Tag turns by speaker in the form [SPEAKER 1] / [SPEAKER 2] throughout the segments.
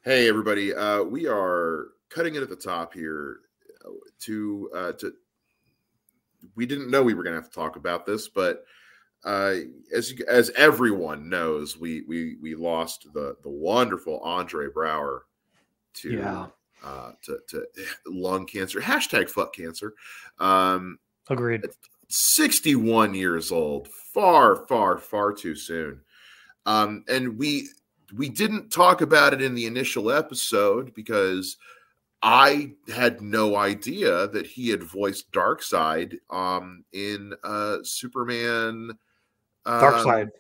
[SPEAKER 1] Hey everybody, we are cutting it at the top here. To we didn't know we were going to have to talk about this, but as everyone knows, we lost the wonderful Andre Brower
[SPEAKER 2] Yeah,
[SPEAKER 1] to lung cancer. Hashtag fuck cancer.
[SPEAKER 2] agreed.
[SPEAKER 1] 61 years old, far too soon. And we didn't talk about it in the initial episode because I had no idea that he had voiced Darkseid in Superman.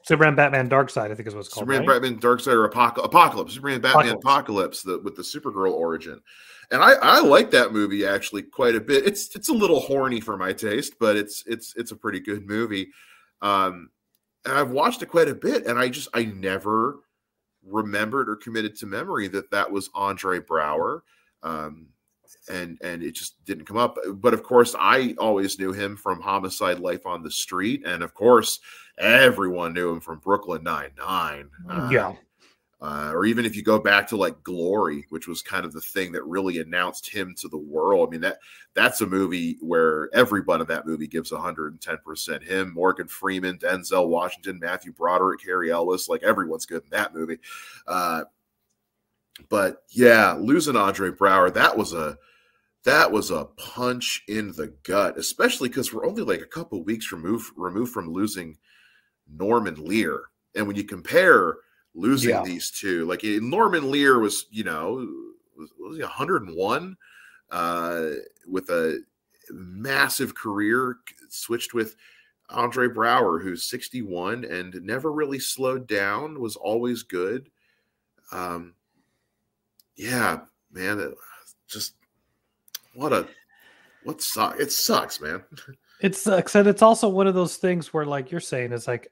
[SPEAKER 2] Superman, Batman, Darkseid, I think is what it's called,
[SPEAKER 1] Superman,
[SPEAKER 2] right?
[SPEAKER 1] Batman, Darkseid, or Apocalypse. Superman, Batman,
[SPEAKER 2] Apocalypse.
[SPEAKER 1] Apocalypse, with the Supergirl origin. And I like that movie actually quite a bit. It's a little horny for my taste, but it's a pretty good movie. And I've watched it quite a bit, and I never remembered or committed to memory that was Andre Brower. And it just didn't come up. But of course, I always knew him from Homicide: Life on the Street, and of course, everyone knew him from Brooklyn Nine-Nine.
[SPEAKER 2] Yeah.
[SPEAKER 1] Or even if you go back to like Glory, which was kind of the thing that really announced him to the world. I mean, that's a movie where everyone in that movie gives 110%. Him, Morgan Freeman, Denzel Washington, Matthew Broderick, Harry Ellis, like everyone's good in that movie. But yeah, losing Andre Brower, that was a punch in the gut, especially because we're only like a couple weeks removed from losing Norman Lear. And when you compare losing these two, like Norman Lear was, was he 101 with a massive career, switched with Andre Brower, who's 61 and never really slowed down, was always good. Yeah, man, just what sucks. It sucks, man.
[SPEAKER 2] It sucks. And it's also one of those things where, like you're saying, it's like,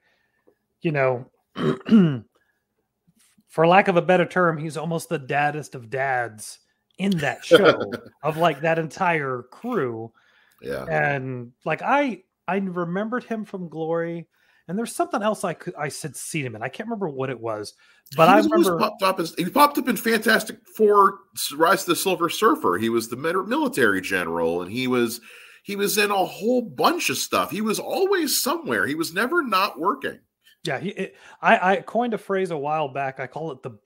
[SPEAKER 2] for lack of a better term, he's almost the daddest of dads in that show of like that entire crew.
[SPEAKER 1] Yeah.
[SPEAKER 2] And like I remembered him from Glory, and there's something else I said seen him in. I can't remember what it was, but I remember
[SPEAKER 1] he popped up in Fantastic Four: Rise of the Silver Surfer. He was the military general, and he was in a whole bunch of stuff. He was always somewhere. He was never not working.
[SPEAKER 2] Yeah, I coined a phrase a while back. I call it the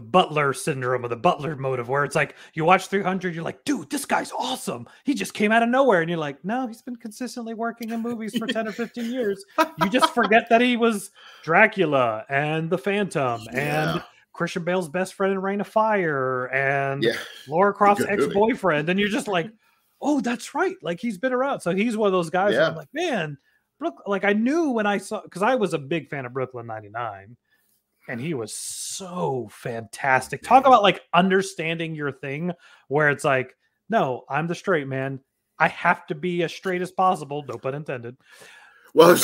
[SPEAKER 2] Butler syndrome, or the Butler motive, where it's like you watch 300, you're like, dude, this guy's awesome. He just came out of nowhere, and you're like, no, he's been consistently working in movies for 10 or 15 years. You just forget that he was Dracula and the Phantom and Christian Bale's best friend in Reign of Fire and Laura Croft's ex-boyfriend, and you're just like, oh, that's right. Like he's been around. So he's one of those guys where I'm like, man. Like I knew when I saw, because I was a big fan of Brooklyn 99, and he was so fantastic. Talk about like understanding your thing, where it's like, no, I'm the straight man. I have to be as straight as possible. No pun intended.
[SPEAKER 1] Well, which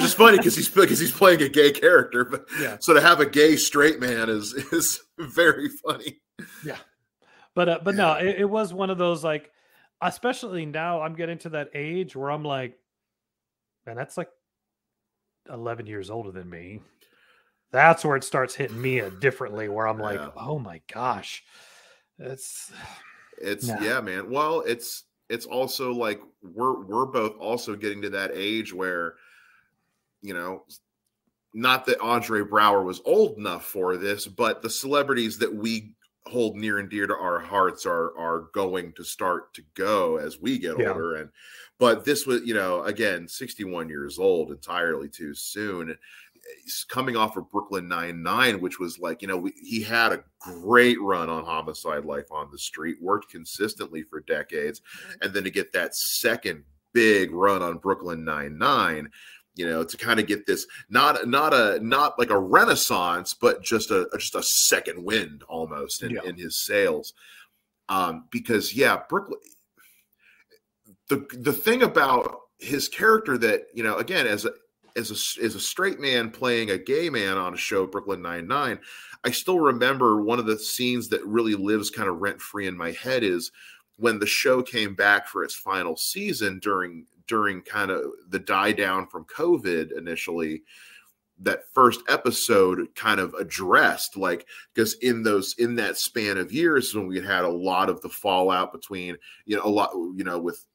[SPEAKER 1] is funny because he's playing a gay character, but so to have a gay straight man is very funny.
[SPEAKER 2] Yeah, but no, it was one of those, like, especially now I'm getting to that age where I'm like, man, that's like 11 years older than me. That's where it starts hitting me differently, where I'm like, oh my gosh. It's
[SPEAKER 1] man. Well, it's also like we're both also getting to that age where, not that Andre Brower was old enough for this, but the celebrities that we hold near and dear to our hearts are going to start to go as we get older. But this was, again, 61 years old, entirely too soon. He's coming off of Brooklyn Nine-Nine, which was like, he had a great run on Homicide: Life on the Street, worked consistently for decades. And then to get that second big run on Brooklyn Nine-Nine, to kind of get this, not like a renaissance, but just a second wind almost in his sales. Because Brooklyn, the thing about his character that, again, as a straight man playing a gay man on a show, Brooklyn Nine-Nine, I still remember one of the scenes that really lives kind of rent free in my head is when the show came back for its final season during kind of the die down from COVID initially. first episode kind of addressed, like, because in that span of years when we had a lot of the fallout between, with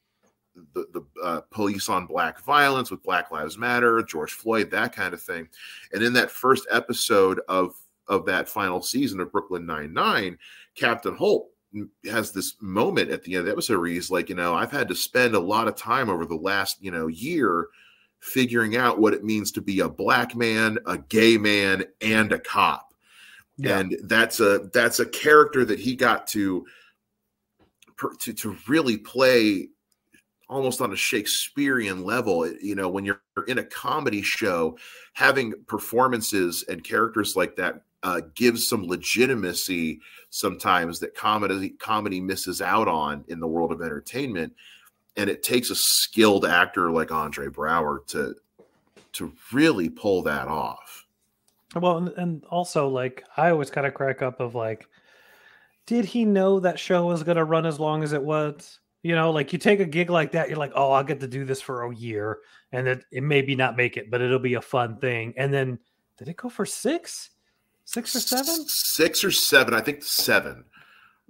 [SPEAKER 1] the police on black violence, with Black Lives Matter, George Floyd, that kind of thing. And in that first episode of that final season of Brooklyn Nine-Nine, Captain Holt has this moment at the end of the episode where he's like, I've had to spend a lot of time over the last, year figuring out what it means to be a black man, a gay man, and a cop. Yeah. And that's a character that he got to really play almost on a Shakespearean level. When you're in a comedy show, having performances and characters like that gives some legitimacy sometimes that comedy misses out on in the world of entertainment. And it takes a skilled actor like Andre Braugher to really pull that off.
[SPEAKER 2] Well, and also, like, I always kind of crack up of, like, did he know that show was going to run as long as it was? Like, you take a gig like that, you're like, oh, I'll get to do this for a year, and it maybe not make it, but it'll be a fun thing. And then, did it go for 6 or 7?
[SPEAKER 1] 6 or 7, I think 7.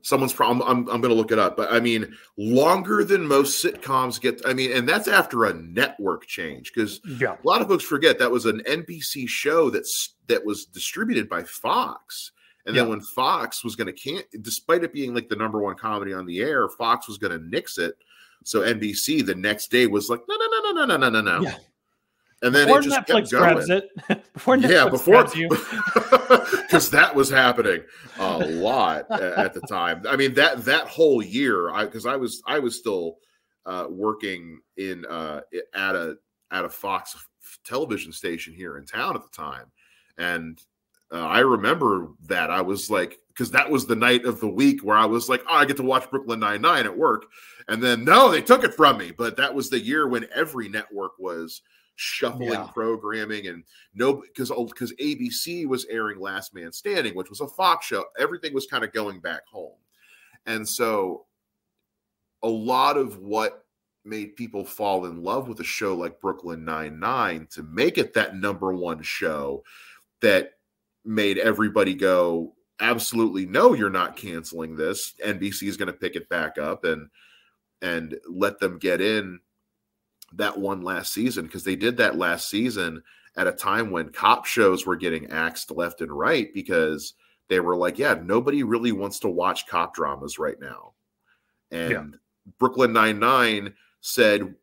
[SPEAKER 1] Someone's probably, I'm going to look it up, but I mean, longer than most sitcoms get. I mean, and that's after a network change, because a lot of folks forget that was an NBC show that was distributed by Fox. And then when Fox was going to despite it being like the #1 comedy on the air, Fox was going to nix it. So NBC the next day was like, no. Yeah. And then
[SPEAKER 2] before
[SPEAKER 1] it just
[SPEAKER 2] Netflix
[SPEAKER 1] kept going.
[SPEAKER 2] Grabs it. Before Netflix grabs you.
[SPEAKER 1] Because that was happening a lot at the time. I mean, that whole year, because I was still working in at a Fox television station here in town at the time, and I remember that I was like, because that was the night of the week where I was like, oh, I get to watch Brooklyn Nine-Nine at work, and then no, they took it from me. But that was the year when every network was shuffling programming, and because ABC was airing Last Man Standing, which was a Fox show. Everything was kind of going back home, and so a lot of what made people fall in love with a show like Brooklyn Nine-Nine to make it that #1 show that made everybody go, absolutely no, you're not canceling this. NBC is going to pick it back up and let them get in that one last season, because they did that last season at a time when cop shows were getting axed left and right, because they were like, nobody really wants to watch cop dramas right now. And Brooklyn Nine-Nine said,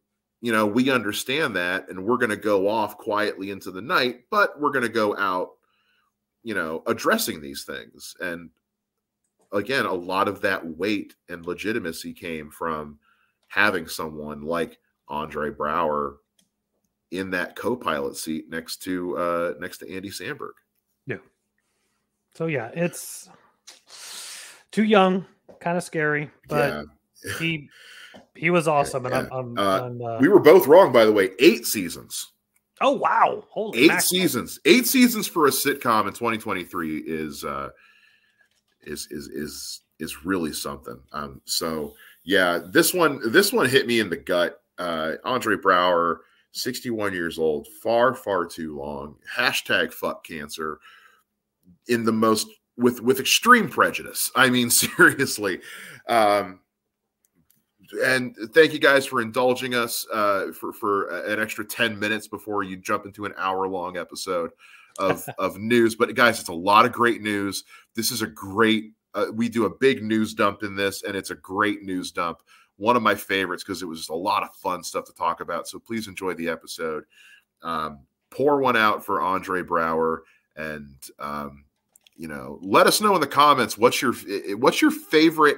[SPEAKER 1] we understand that, and we're going to go off quietly into the night, but we're going to go out, addressing these things. And again, a lot of that weight and legitimacy came from having someone like Andre Braugher in that co-pilot seat next to Andy Samberg. Yeah.
[SPEAKER 2] So it's too young, kind of scary, but he was awesome. And
[SPEAKER 1] we were both wrong, by the way. 8 seasons.
[SPEAKER 2] Oh wow! Holy
[SPEAKER 1] 8 seasons. 8 seasons for a sitcom in 2023 is really something. So yeah, this one hit me in the gut. Andre Braugher, 61 years old, far too long. # fuck cancer in the most with extreme prejudice. I mean, seriously. And thank you guys for indulging us for an extra 10 minutes before you jump into an hour-long episode of news. But guys, it's a lot of great news. This is a great, we do a big news dump in this, and it's a great news dump. One of my favorites, because it was just a lot of fun stuff to talk about. So please enjoy the episode. Pour one out for Andre Braugher, and let us know in the comments what's your favorite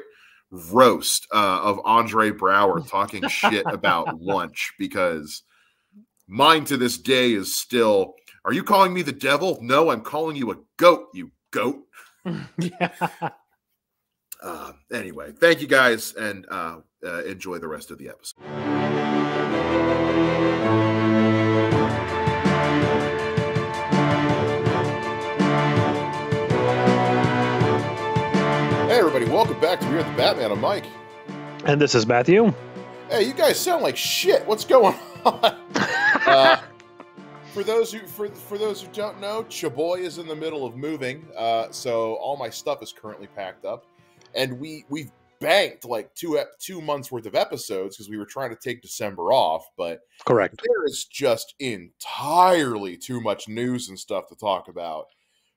[SPEAKER 1] roast of Andre Braugher talking shit about lunch, because mine to this day is still, are you calling me the devil? No, I'm calling you a goat, you goat. Anyway, thank you guys, and enjoy the rest of the episode. Hey everybody, welcome back to We're the Batman. I'm Mike.
[SPEAKER 2] And this is Matthew.
[SPEAKER 1] Hey, you guys sound like shit. What's going on? For those who don't know, Chaboy is in the middle of moving, so all my stuff is currently packed up, and we've banked like 2 months worth of episodes because we were trying to take December off, but
[SPEAKER 3] Correct.
[SPEAKER 1] there is just entirely too much news and stuff to talk about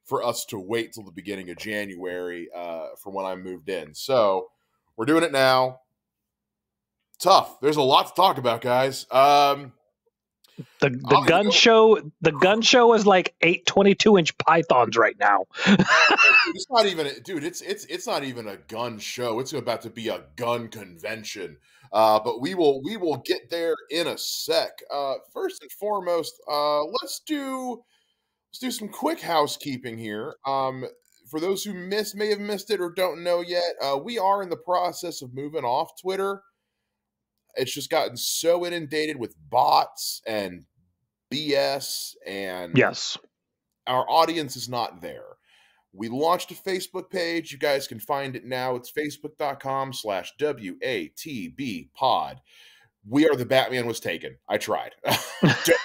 [SPEAKER 1] for us to wait till the beginning of January for when I moved in. So we're doing it now. Tough. There's a lot to talk about, guys.
[SPEAKER 3] The Gunn Show is like 8 22-inch pythons right now.
[SPEAKER 1] It's not even, dude. It's not even a gun show. It's about to be a gun convention. But we will get there in a sec. First and foremost, let's do some quick housekeeping here. For those who may have missed it or don't know yet, we are in the process of moving off Twitter. It's just gotten so inundated with bots and BS, and
[SPEAKER 3] yes,
[SPEAKER 1] our audience is not there. We launched a Facebook page. You guys can find it now. It's facebook.com/WATB pod. We Are the Batman was taken. I tried.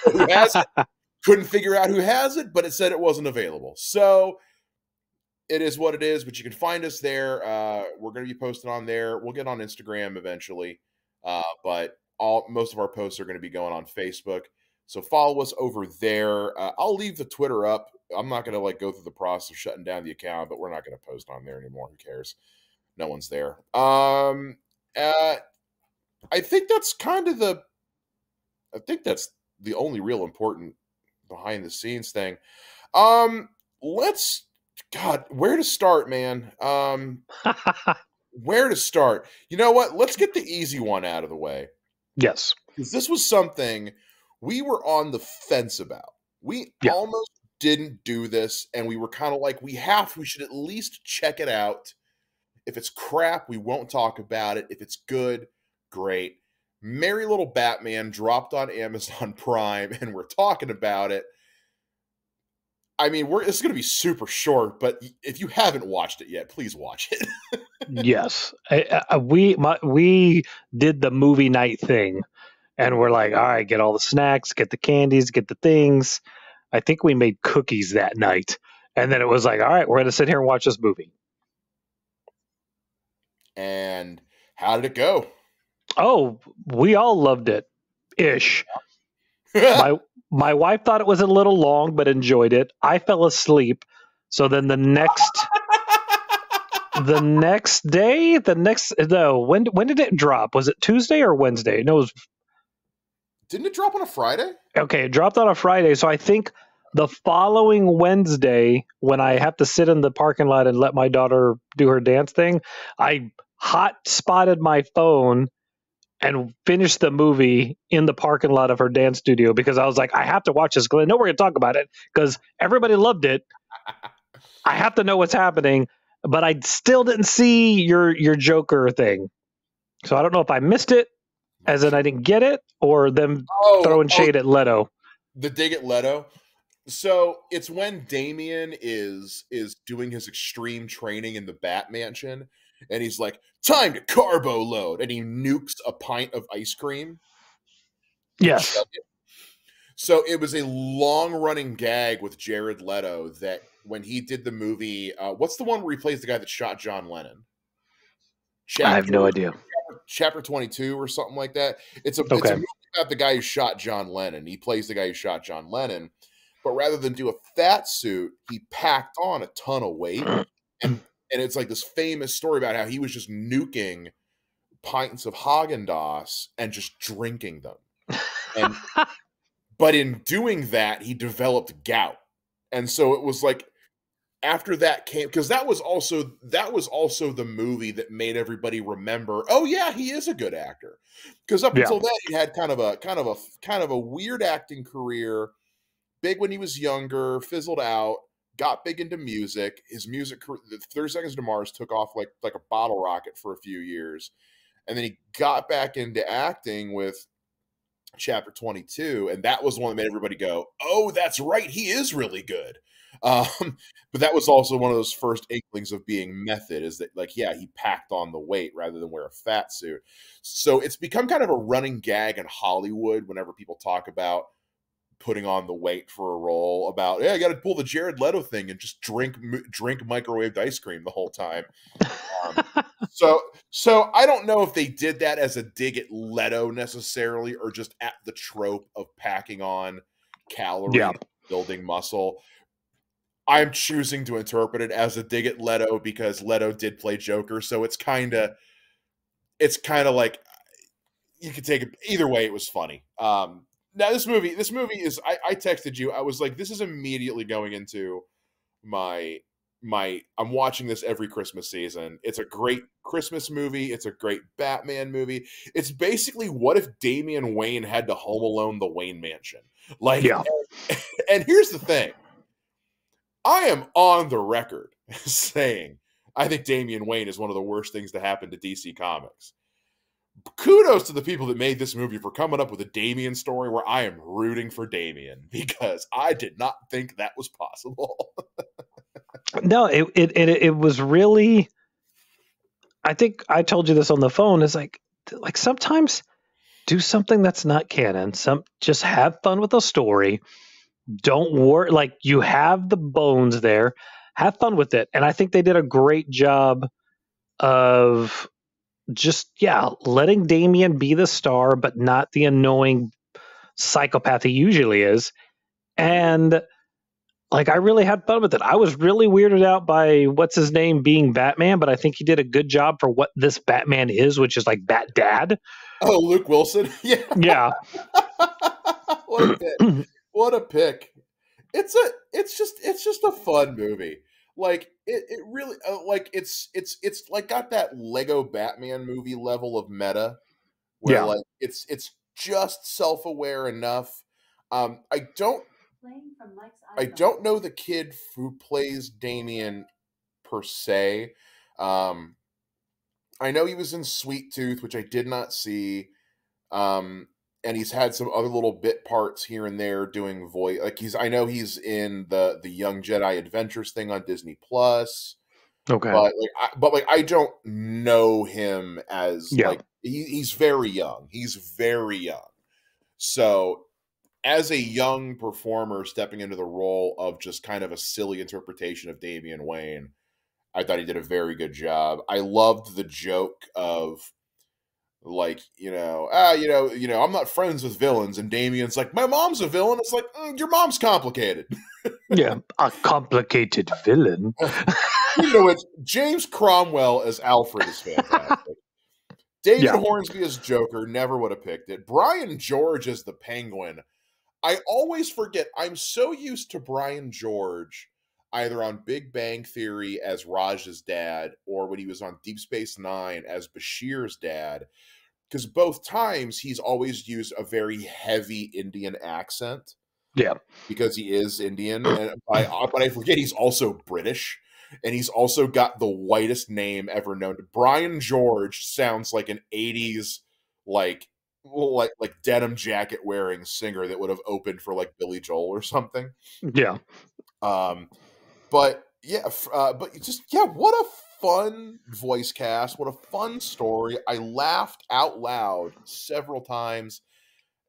[SPEAKER 1] Who has it? Couldn't figure out who has it, but it said it wasn't available. So it is what it is, but you can find us there. We're going to be posting on there. We'll get on Instagram eventually. But most of our posts are going to be going on Facebook. So follow us over there. I'll leave the Twitter up. I'm not going to go through the process of shutting down the account, but we're not going to post on there anymore. Who cares? No one's there. I think that's the only real important behind the scenes thing. Where to start, man? Where to start? You know what? Let's get the easy one out of the way.
[SPEAKER 3] Yes.
[SPEAKER 1] Because this was something we were on the fence about. We almost didn't do this, and we were kind of like, we should at least check it out. If it's crap, we won't talk about it. If it's good, great. Merry Little Batman dropped on Amazon Prime, and we're talking about it. I mean, it's going to be super short, but if you haven't watched it yet, please watch it.
[SPEAKER 3] Yes. We did the movie night thing, and we're like, all right, get all the snacks, get the candies, get the things. I think we made cookies that night. And then it was like, all right, we're going to sit here and watch this movie.
[SPEAKER 1] And how did it go?
[SPEAKER 3] Oh, we all loved it. Ish. My wife thought it was a little long, but enjoyed it. I fell asleep. So then when did it drop? Was it Tuesday or Wednesday? No,
[SPEAKER 1] didn't it drop on a Friday?
[SPEAKER 3] Okay, it dropped on a Friday. So I think the following Wednesday, when I have to sit in the parking lot and let my daughter do her dance thing, I hot spotted my phone and finished the movie in the parking lot of her dance studio because I was like, I have to watch this because I know we're going to talk about it because everybody loved it. I have to know what's happening, but I still didn't see your Joker thing. So I don't know if I missed it, as in I didn't get it, or them throwing shade at Leto.
[SPEAKER 1] The dig at Leto. So it's when Damian is doing his extreme training in the Bat Mansion, and he's like, time to carbo load, and he nukes a pint of ice cream.
[SPEAKER 3] Yes.
[SPEAKER 1] So it was a long-running gag with Jared Leto that when he did the movie, what's the one where he plays the guy that shot John Lennon?
[SPEAKER 3] I have no idea.
[SPEAKER 1] Chapter 22 or something like that. It's a movie about the guy who shot John Lennon. He plays the guy who shot John Lennon. But rather than do a fat suit, he packed on a ton of weight. And it's like this famous story about how he was just nuking pints of Haagen-Dazs and just drinking them. But in doing that, he developed gout. And so it was like, after that came, because that was also the movie that made everybody remember, oh yeah, he is a good actor. Because up until then, he had kind of a weird acting career. Big when he was younger, fizzled out, got big into music. His music, 30 Seconds to Mars, took off like a bottle rocket for a few years. And then he got back into acting with Chapter 22. And that was the one that made everybody go, oh, that's right, he is really good. But that was also one of those first inklings of being method, is that he packed on the weight rather than wear a fat suit. So it's become kind of a running gag in Hollywood whenever people talk about putting on the weight for a role about, I got to pull the Jared Leto thing and just drink microwaved ice cream the whole time. So I don't know if they did that as a dig at Leto necessarily, or just at the trope of packing on calories, building muscle. I'm choosing to interpret it as a dig at Leto because Leto did play Joker, so it's kind of like you could take it either way. It was funny. Now this movie is. I texted you. I was like, this is immediately going into my. I'm watching this every Christmas season. It's a great Christmas movie. It's a great Batman movie. It's basically what if Damian Wayne had to Home Alone the Wayne Mansion. Like, and here's the thing. I am on the record saying I think Damian Wayne is one of the worst things to happen to DC Comics. Kudos to the people that made this movie for coming up with a Damian story where I am rooting for Damian, because I did not think that was possible.
[SPEAKER 3] No, it was really, I think I told you this on the phone, is like sometimes do something that's not canon. Just have fun with the story. Don't worry, like, you have the bones there. Have fun with it. And I think they did a great job of just, letting Damian be the star, but not the annoying psychopath he usually is. And like, I really had fun with it. I was really weirded out by what's his name being Batman, but I think he did a good job for what this Batman is, which is like Bat Dad.
[SPEAKER 1] Oh, Luke Wilson. Yeah. What a pick. What a pick. It's just a fun movie. Like, it really, like, it's like got that Lego Batman movie level of meta where like it's just self-aware enough. I don't know the kid who plays Damian per se. I know he was in Sweet Tooth, which I did not see. And he's had some other little bit parts here and there doing voice. Like, I know he's in the Young Jedi Adventures thing on Disney Plus.
[SPEAKER 3] Okay.
[SPEAKER 1] But I don't know him as like, he's very young. He's very young. So as a young performer stepping into the role of just kind of a silly interpretation of Damian Wayne, I thought he did a very good job. I loved the joke of, like, I'm not friends with villains, and Damian's like, my mom's a villain. It's like, your mom's complicated.
[SPEAKER 3] A complicated villain.
[SPEAKER 1] It's James Cromwell as Alfred is fantastic. David Hornsby as Joker, never would have picked it. Brian George as the Penguin. I always forget. I'm so used to Brian George either on Big Bang Theory as Raj's dad, or when he was on Deep Space Nine as Bashir's dad, because both times he's always used a very heavy Indian accent.
[SPEAKER 3] Yeah.
[SPEAKER 1] Because he is Indian. But I forget he's also British. And he's also got the whitest name ever known. Brian George sounds like an 80s, like denim jacket wearing singer that would have opened for like Billy Joel or something.
[SPEAKER 3] Yeah.
[SPEAKER 1] But what a fun voice cast. What a fun story. I laughed out loud several times.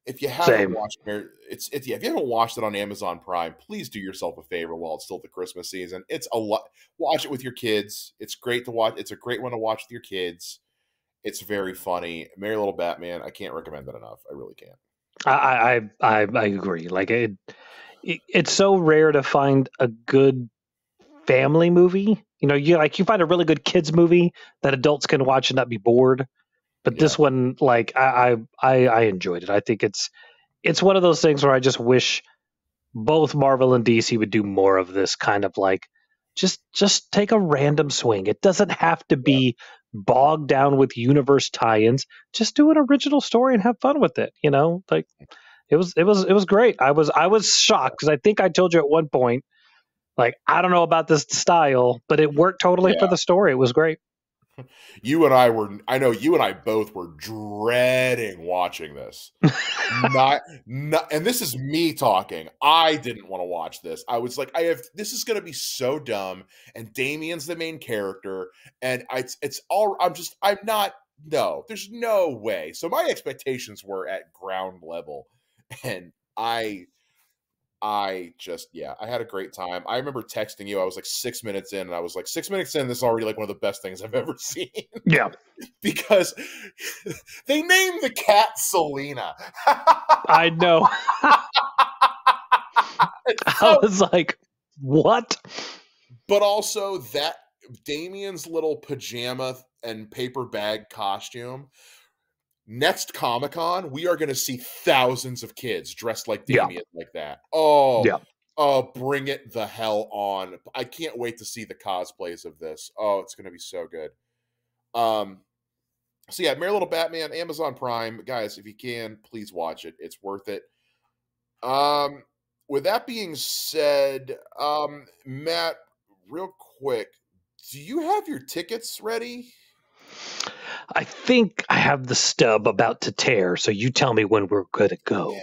[SPEAKER 1] If you haven't watched it, if you haven't watched it on Amazon Prime, please do yourself a favor while it's still the Christmas season. It's a lot. Watch it with your kids. It's great to watch. It's a great one to watch with your kids. It's very funny. Merry Little Batman. I can't recommend it enough. I really can't.
[SPEAKER 3] I agree. Like, it's so rare to find a good family movie. You find a really good kids movie that adults can watch and not be bored. But this one, like, I enjoyed it. I think it's one of those things where I just wish both Marvel and DC would do more of this kind of, like, just take a random swing. It doesn't have to be bogged down with universe tie-ins. Just do an original story and have fun with it. Like, it was great. I was shocked because I think I told you at one point, like, I don't know about this style, but it worked totally for the story. It was great.
[SPEAKER 1] I know you and I both were dreading watching this. And this is me talking. I didn't want to watch this. I was like, this is going to be so dumb. And Damian's the main character. And there's no way. So my expectations were at ground level. And I I had a great time. I remember texting you. I was like 6 minutes in, and I was like, 6 minutes in, this is already like one of the best things I've ever seen.
[SPEAKER 3] Yeah.
[SPEAKER 1] Because they named the cat Selena.
[SPEAKER 3] I know. I was like, what?
[SPEAKER 1] But also that Damien's little pajama and paper bag costume. Next Comic-Con, we are going to see thousands of kids dressed like Damien like that. Oh, bring it the hell on. I can't wait to see the cosplays of this. Oh, it's going to be so good. So yeah, Merry Little Batman, Amazon Prime. Guys, if you can, please watch it. It's worth it. With that being said, Matt, real quick, do you have your tickets ready?
[SPEAKER 3] I think I have the stub about to tear, so you tell me when we're good to go.
[SPEAKER 1] Yeah.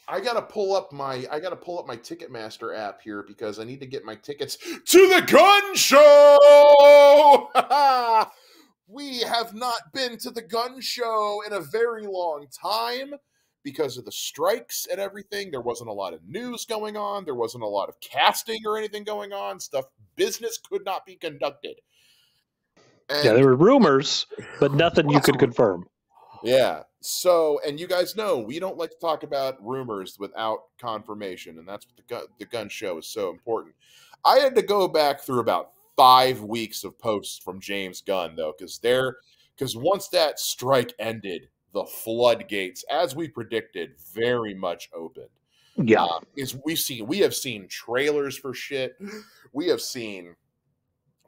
[SPEAKER 1] I gotta pull up my Ticketmaster app here because I need to get my tickets to the Gunn Show. We have not been to the Gunn Show in a very long time because of the strikes and everything. There wasn't a lot of news going on. There wasn't a lot of casting or anything going on. Business could not be conducted. And
[SPEAKER 3] yeah, there were rumors, but nothing you could confirm.
[SPEAKER 1] Yeah. So, and you guys know, we don't like to talk about rumors without confirmation, and that's what the Gunn Show is so important. I had to go back through about 5 weeks of posts from James Gunn, though, because once that strike ended, the floodgates, as we predicted, very much opened.
[SPEAKER 3] Yeah.
[SPEAKER 1] We have seen trailers for shit. We have seen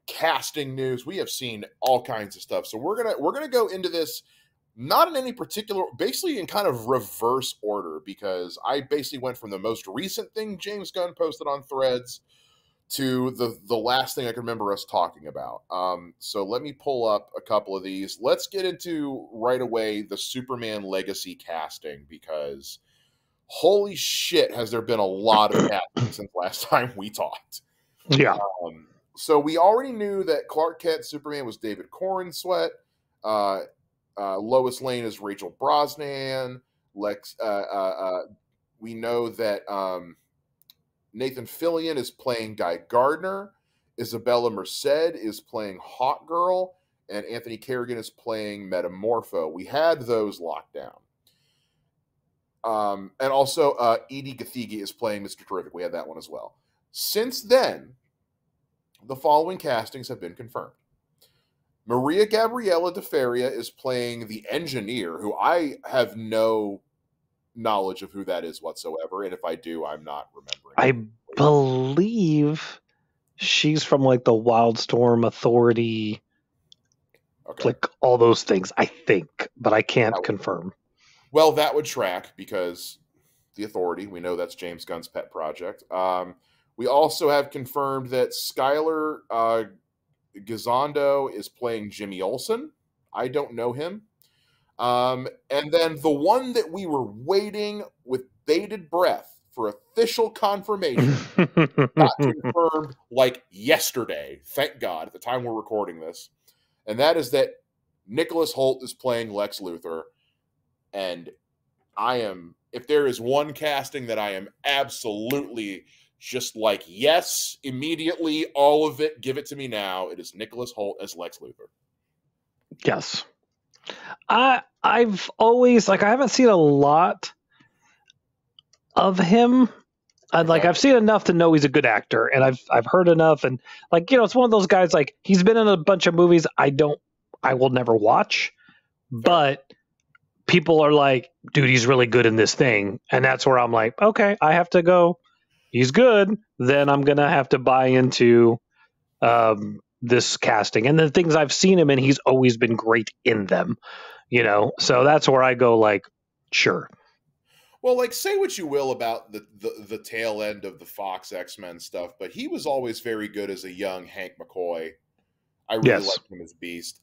[SPEAKER 1] casting news. We have seen all kinds of stuff. So we're gonna go into this not in any particular, basically in kind of reverse order, because I basically went from the most recent thing James Gunn posted on Threads to the last thing I can remember us talking about. So let me pull up a couple of these. Let's get into right away the Superman Legacy casting, because holy shit, has there been a lot of casting since last time we talked.
[SPEAKER 3] Yeah.
[SPEAKER 1] So we already knew that Clark Kent Superman was David Corenswet. Lois Lane is Rachel Brosnan. We know that Nathan Fillion is playing Guy Gardner. Isabella Merced is playing Hawk Girl. And Anthony Kerrigan is playing Metamorpho. We had those locked down. And also Edie Gathegi is playing Mr. Terrific. We had that one as well. Since then, the following castings have been confirmed. Maria Gabriela de Faria is playing the engineer, who I have no knowledge of who that is whatsoever, and if I do, I'm not remembering.
[SPEAKER 3] I believe she's from like the Wildstorm Authority, like all those things, I think, but I can't confirm.
[SPEAKER 1] Well, that would track, because the Authority, we know that's James Gunn's pet project. We also have confirmed that Skylar Gisondo is playing Jimmy Olsen. I don't know him. And then the one that we were waiting with bated breath for official confirmation got confirmed like yesterday, thank God, at the time we're recording this. And that is that Nicholas Hoult is playing Lex Luthor. And if there is one casting that I am absolutely just like, yes, immediately, all of it, give it to me now, it is Nicholas Hoult as Lex Luthor.
[SPEAKER 3] Yes. I've always, like, I haven't seen a lot of him. I've seen enough to know he's a good actor, and I've heard enough, and like, it's one of those guys, like, he's been in a bunch of movies I will never watch, but people are like, dude, he's really good in this thing, and that's where I'm like, okay, I have to go. He's good, then I'm gonna have to buy into this casting. And the things I've seen him in, he's always been great in them, so that's where I go, like, sure.
[SPEAKER 1] Well, like, say what you will about the tail end of the Fox X-Men stuff, but he was always very good as a young Hank McCoy. I really liked him as Beast.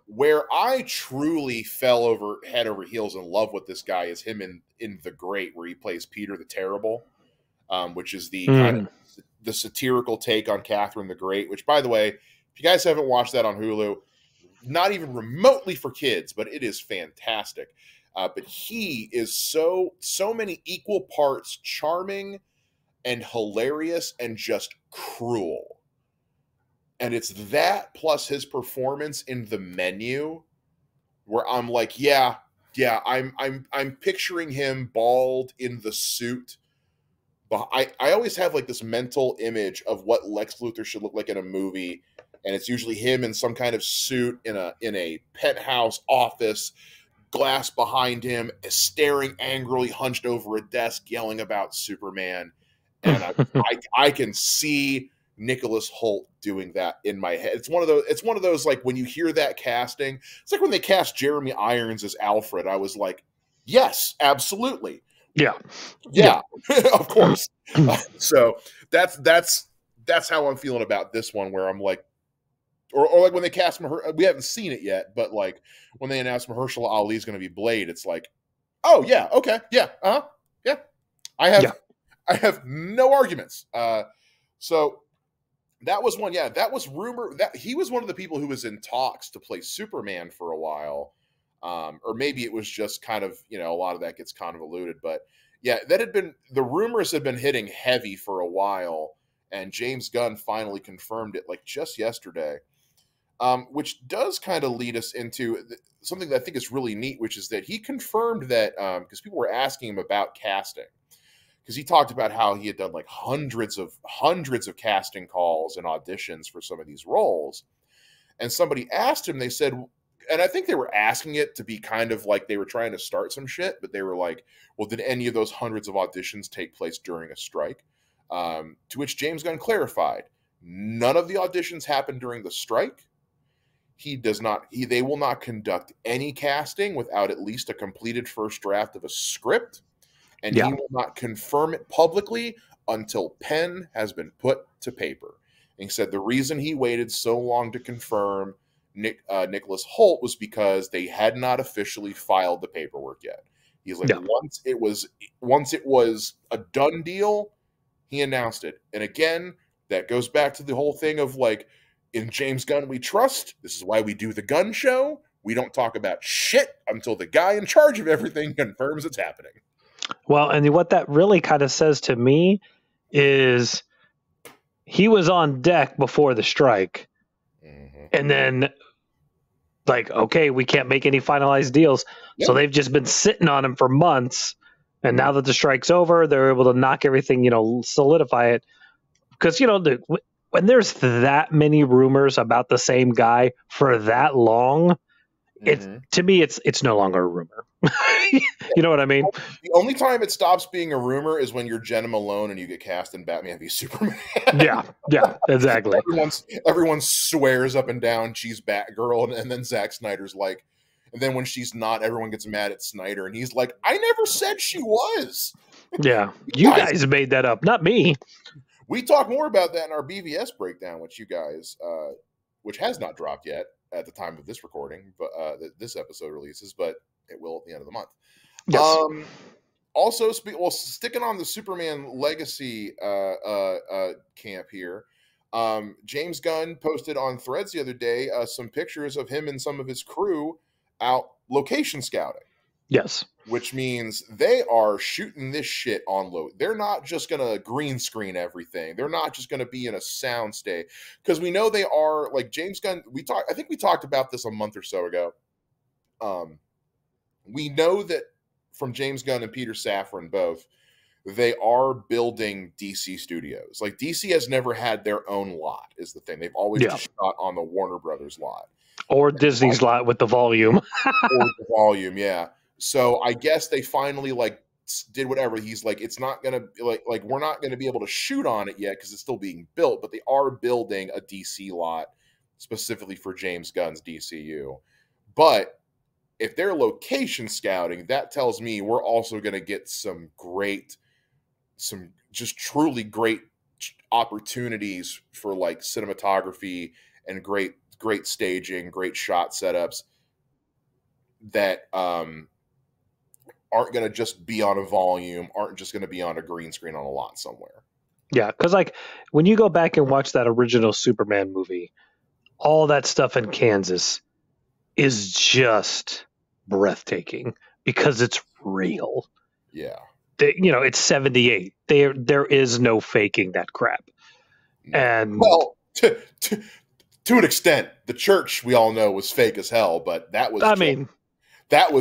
[SPEAKER 1] Where I truly fell head over heels in love with this guy is him in The Great, where he plays Peter the Terrible. Which is the kind of the satirical take on Catherine the Great, which, by the way, if you guys haven't watched that on Hulu, not even remotely for kids, but it is fantastic. But he is so many equal parts charming, and hilarious and just cruel. And it's that plus his performance in The Menu where I'm like, yeah, I'm picturing him bald in the suit. But I always have like this mental image of what Lex Luthor should look like in a movie, and it's usually him in some kind of suit in a penthouse office, glass behind him, staring angrily, hunched over a desk, yelling about Superman. And I can see Nicholas Hoult doing that in my head. It's one of those like when you hear that casting, it's like when they cast Jeremy Irons as Alfred. I was like, yes, absolutely. Yeah, of course. So that's how I'm feeling about this one, where I'm like, or like when they cast we haven't seen it yet, but like when they announced Mahershala Ali is going to be Blade, it's like, oh yeah, okay, yeah, yeah. I have no arguments. So that was one. Yeah, that was rumor that he was one of the people who was in talks to play Superman for a while. Or maybe it was just kind of, a lot of that gets convoluted, but yeah, the rumors had been hitting heavy for a while, and James Gunn finally confirmed it like just yesterday, which does kind of lead us into something that I think is really neat, which is that he confirmed that, because people were asking him about casting, because he talked about how he had done like hundreds of casting calls and auditions for some of these roles. And somebody asked him, they said, and I think they were asking it to be kind of like they were trying to start some shit, but they were like, well, did any of those hundreds of auditions take place during a strike? To which James Gunn clarified, none of the auditions happened during the strike. They will not conduct any casting without at least a completed first draft of a script, and he will not confirm it publicly until pen has been put to paper. And he said the reason he waited so long to confirm Nicholas Hoult was because they had not officially filed the paperwork yet. He's like, once it was a done deal, he announced it. And again, that goes back to the whole thing of like, in James Gunn we trust. This is why we do the Gunn Show. We don't talk about shit until the guy in charge of everything confirms it's happening.
[SPEAKER 3] Well, and what that really kind of says to me is he was on deck before the strike. Mm-hmm. And then like, okay, we can't make any finalized deals. Yep. So they've just been sitting on him for months. And now that the strike's over, they're able to knock everything, solidify it. Because, when there's that many rumors about the same guy for that long, to me, it's no longer a rumor. You know what I mean?
[SPEAKER 1] The only time it stops being a rumor is when you're Jenna Malone and you get cast in Batman v Superman.
[SPEAKER 3] Yeah, exactly.
[SPEAKER 1] Everyone swears up and down she's Batgirl, and then Zack Snyder's like, and then when she's not, everyone gets mad at Snyder, and he's like, I never said she was.
[SPEAKER 3] Yeah, you guys made that up, not me.
[SPEAKER 1] We talk more about that in our BVS breakdown, which you guys, which has not dropped yet at the time of this recording, but this episode releases, but it will at the end of the month. Yes. Also, sticking on the Superman legacy camp here, James Gunn posted on Threads the other day some pictures of him and some of his crew out location scouting.
[SPEAKER 3] Yes.
[SPEAKER 1] Which means they are shooting this shit on low. They're not just going to green screen everything. They're not just going to be in a sound stay. Because we know they are, like James Gunn, I think we talked about this a month or so ago. We know that from James Gunn and Peter Safran both, they are building DC studios. Like DC has never had their own lot, is the thing. They've always just shot on the Warner Brothers lot.
[SPEAKER 3] Or Disney's lot with the volume.
[SPEAKER 1] Or the volume, yeah. So I guess they finally did whatever. He's like, it's not gonna like we're not gonna be able to shoot on it yet because it's still being built, but they are building a DC lot specifically for James Gunn's DCU. But if they're location scouting, that tells me we're also gonna get some just truly great opportunities for like cinematography and great staging, great shot setups that aren't going to just be on a volume, aren't just going to be on a green screen on a lot somewhere.
[SPEAKER 3] Yeah, because like when you go back and watch that original Superman movie, all that stuff in Kansas is just breathtaking because it's real.
[SPEAKER 1] Yeah.
[SPEAKER 3] it's 78. There is no faking that crap. And
[SPEAKER 1] well, to an extent, the church we all know was fake as hell, but that was that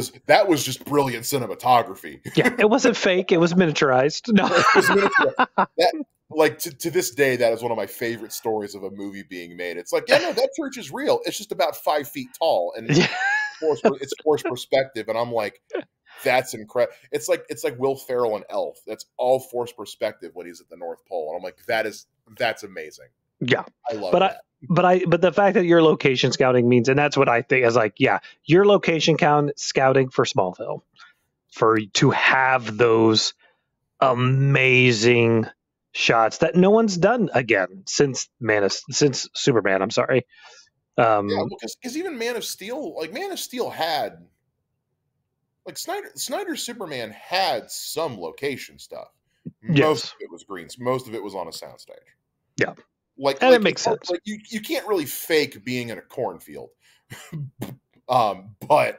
[SPEAKER 1] was just brilliant cinematography.
[SPEAKER 3] Yeah, it wasn't fake. It was miniaturized. No,
[SPEAKER 1] it was miniaturized. Like to this day, that is one of my favorite stories of a movie being made. It's like, yeah, no, that church is real. It's just about 5 feet tall, and it's forced perspective. And I'm like, that's incredible. It's like Will Ferrell and Elf. That's all forced perspective when he's at the North Pole, and I'm like, that's amazing.
[SPEAKER 3] Yeah,
[SPEAKER 1] I love that.
[SPEAKER 3] But the fact that you're location scouting means, and that's what I think is like, yeah, you're location scouting for Smallville, to have those amazing shots that no one's done again since Superman. I'm sorry.
[SPEAKER 1] Yeah, because even Man of Steel had, like, Snyder's Superman had some location stuff. Most of it was greens. Most of it was on a soundstage.
[SPEAKER 3] Yeah. And it makes sense.
[SPEAKER 1] Like you can't really fake being in a cornfield, but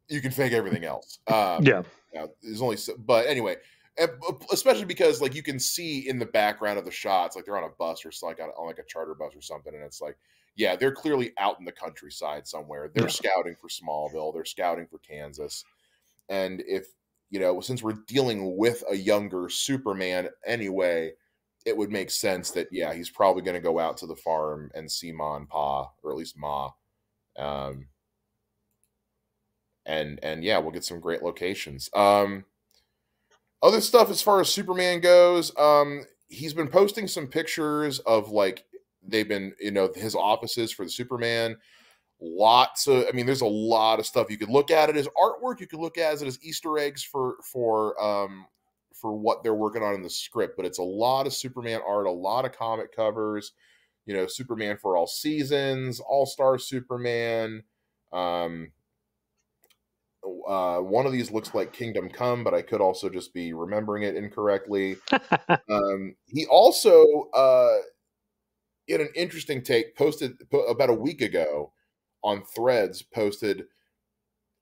[SPEAKER 1] you can fake everything else.
[SPEAKER 3] Yeah.
[SPEAKER 1] There's only but anyway, especially because like you can see in the background of the shots, like they're on a bus or like on like a charter bus or something, and it's like, yeah, they're clearly out in the countryside somewhere. They're scouting for Smallville. They're scouting for Kansas, and if since we're dealing with a younger Superman anyway, it would make sense that, yeah, he's probably going to go out to the farm and see Ma and Pa, or at least Ma. And yeah, we'll get some great locations. Other stuff as far as Superman goes, he's been posting some pictures of, like, they've been, his offices for the Superman. There's a lot of stuff. You could look at it as artwork. You could look at it as Easter eggs for what they're working on in the script, but it's a lot of Superman art, a lot of comic covers, Superman for all seasons, All-Star Superman. One of these looks like Kingdom Come, but I could also just be remembering it incorrectly. He also, in an interesting take, posted about a week ago on Threads, posted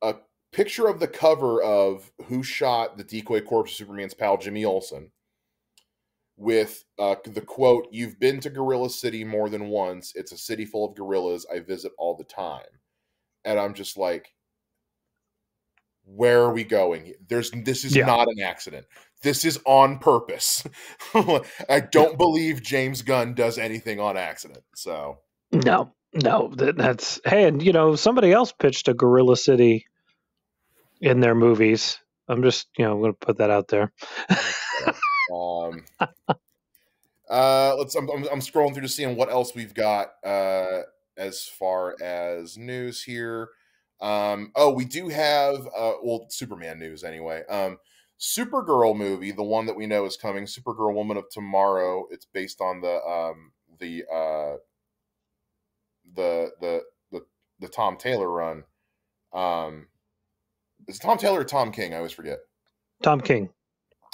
[SPEAKER 1] a picture of the cover of Who Shot the Decoy Corpse of Superman's pal Jimmy Olsen, with the quote, "You've been to Gorilla City more than once. It's a city full of gorillas I visit all the time." And I'm just like, where are we going? This is not an accident. This is on purpose. I don't believe James Gunn does anything on accident. So
[SPEAKER 3] no, that's, hey, and somebody else pitched a Gorilla City in their movies. I'm just, I'm going to put that out there.
[SPEAKER 1] I'm scrolling through to seeing what else we've got as far as news here. We do have Superman news anyway. Supergirl movie, the one that we know is coming, Supergirl Woman of Tomorrow. It's based on the Tom Taylor run. Is it Tom Taylor or Tom King? I always forget.
[SPEAKER 3] Tom King.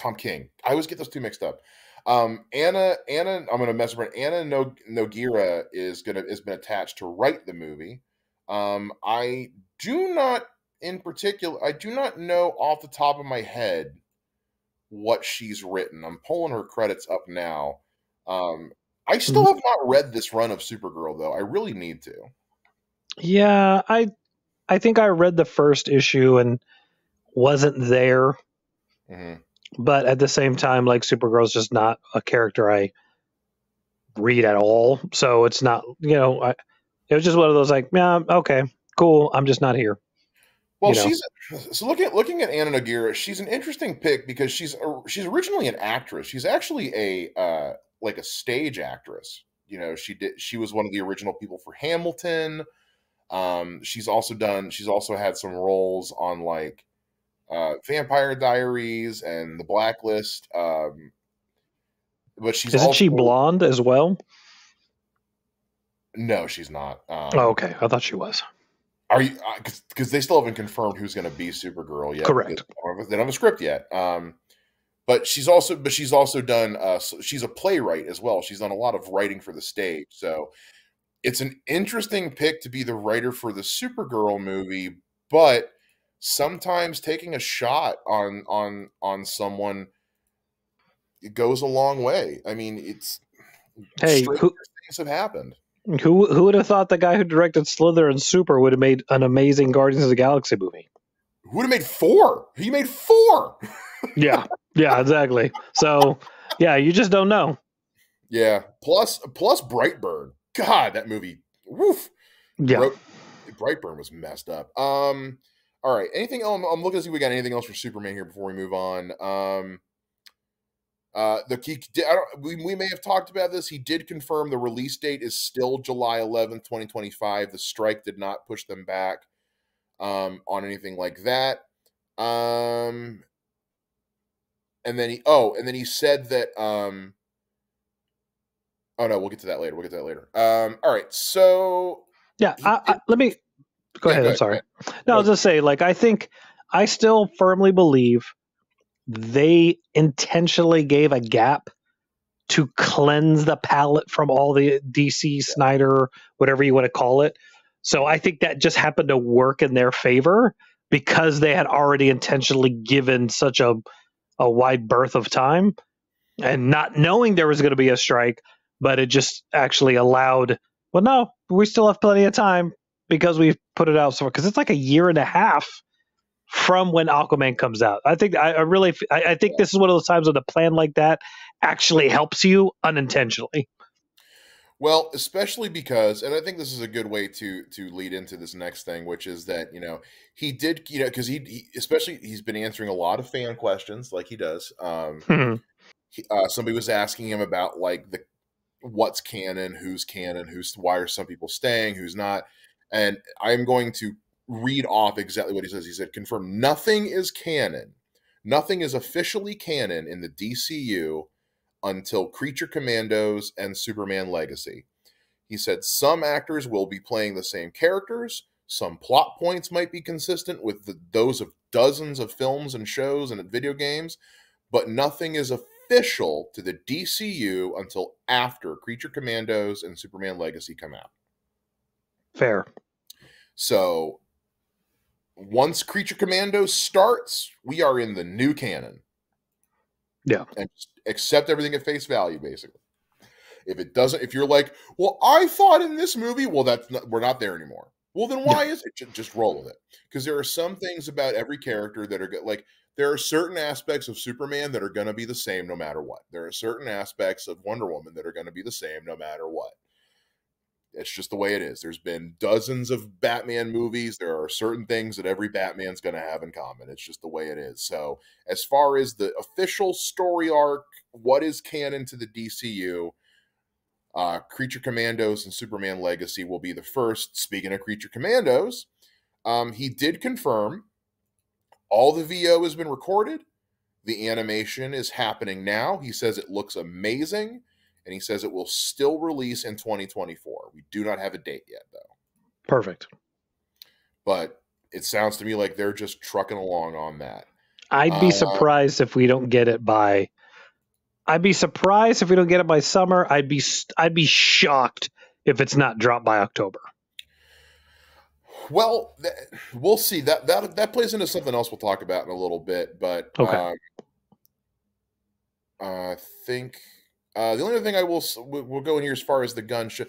[SPEAKER 1] I always get those two mixed up. Anna, I'm going to mess around. Anna Nogueira has been attached to write the movie. I do not know off the top of my head what she's written. I'm pulling her credits up now. I still have not read this run of Supergirl, though. I really need to.
[SPEAKER 3] Yeah, I think I read the first issue and wasn't there.
[SPEAKER 1] Mm-hmm.
[SPEAKER 3] But at the same time, like, Supergirl's just not a character I read at all. So it's not, it was just one of those, like, yeah, okay, cool. I'm just not here.
[SPEAKER 1] Well, looking at Anna Nogueira, she's an interesting pick because she's originally an actress. She's actually a stage actress. She was one of the original people for Hamilton. She's also had some roles on, like, Vampire Diaries and The Blacklist. But
[SPEAKER 3] isn't she blonde as well?
[SPEAKER 1] No, she's not.
[SPEAKER 3] Okay, I thought she was.
[SPEAKER 1] Are you? Because they still haven't confirmed who's going to be Supergirl yet.
[SPEAKER 3] Correct.
[SPEAKER 1] They don't have a script yet. But she's also done. She's a playwright as well. She's done a lot of writing for the stage. So it's an interesting pick to be the writer for the Supergirl movie. But sometimes taking a shot on someone, it goes a long way. I mean, it's stranger things have happened.
[SPEAKER 3] Who would have thought the guy who directed Slither and Super would have made an amazing Guardians of the Galaxy movie?
[SPEAKER 1] Who would have made 4? He made 4.
[SPEAKER 3] Yeah, exactly. So, yeah, you just don't know.
[SPEAKER 1] Yeah. Plus Brightburn. God, that movie. Woof.
[SPEAKER 3] Yeah.
[SPEAKER 1] Brightburn was messed up. All right. Anything else? I'm looking to see if we got anything else for Superman here before we move on. We may have talked about this. He did confirm the release date is still July 11th, 2025. The strike did not push them back on anything like that. And then he said that oh no, we'll get to that later. All right. So
[SPEAKER 3] yeah, let me go ahead. I'm sorry. No, I was just say, like, I still firmly believe they intentionally gave a gap to cleanse the palette from all the DC, Snyder, whatever you want to call it. So I think that just happened to work in their favor because they had already intentionally given such a wide berth of time, and not knowing there was going to be a strike, but it just actually allowed, well, no, we still have plenty of time because we've put it out so, because it's like a year and a half from when Aquaman comes out. I think I think this is one of those times when a plan like that actually helps you unintentionally.
[SPEAKER 1] Well, especially because, and I think this is a good way to lead into this next thing, which is that, he did, because he's been answering a lot of fan questions like he does. Somebody was asking him about like what's canon, why are some people staying, who's not. And I'm going to read off exactly what he says. He said, confirm nothing is canon. Nothing is officially canon in the DCU until Creature Commandos and Superman Legacy. He said some actors will be playing the same characters. Some plot points might be consistent with those of dozens of films and shows and video games, but nothing is official to the DCU until after Creature Commandos and Superman Legacy come out.
[SPEAKER 3] Fair.
[SPEAKER 1] So once Creature Commandos starts, we are in the new canon.
[SPEAKER 3] Yeah.
[SPEAKER 1] And accept everything at face value, basically. If it doesn't, if you're like, well, I thought in this movie, well, we're not there anymore. Well, then why is it? Just roll with it. Because there are some things about every character that are like, there are certain aspects of Superman that are going to be the same no matter what. There are certain aspects of Wonder Woman that are going to be the same no matter what. It's just the way it is. There's been dozens of Batman movies. There are certain things that every Batman's going to have in common. It's just the way it is. So as far as the official story arc, what is canon to the DCU, Creature Commandos and Superman Legacy will be the first. Speaking of Creature Commandos, he did confirm all the VO has been recorded. The animation is happening now. He says it looks amazing. And he says it will still release in 2024. We do not have a date yet, though.
[SPEAKER 3] Perfect.
[SPEAKER 1] But it sounds to me like they're just trucking along on that.
[SPEAKER 3] I'd be surprised if we don't get it by. I'd be surprised if we don't get it by summer. I'd be shocked if it's not dropped by October.
[SPEAKER 1] Well, we'll see. That plays into something else we'll talk about in a little bit. But
[SPEAKER 3] okay.
[SPEAKER 1] I think. The only other thing we'll go in here as far as the Gunn Show,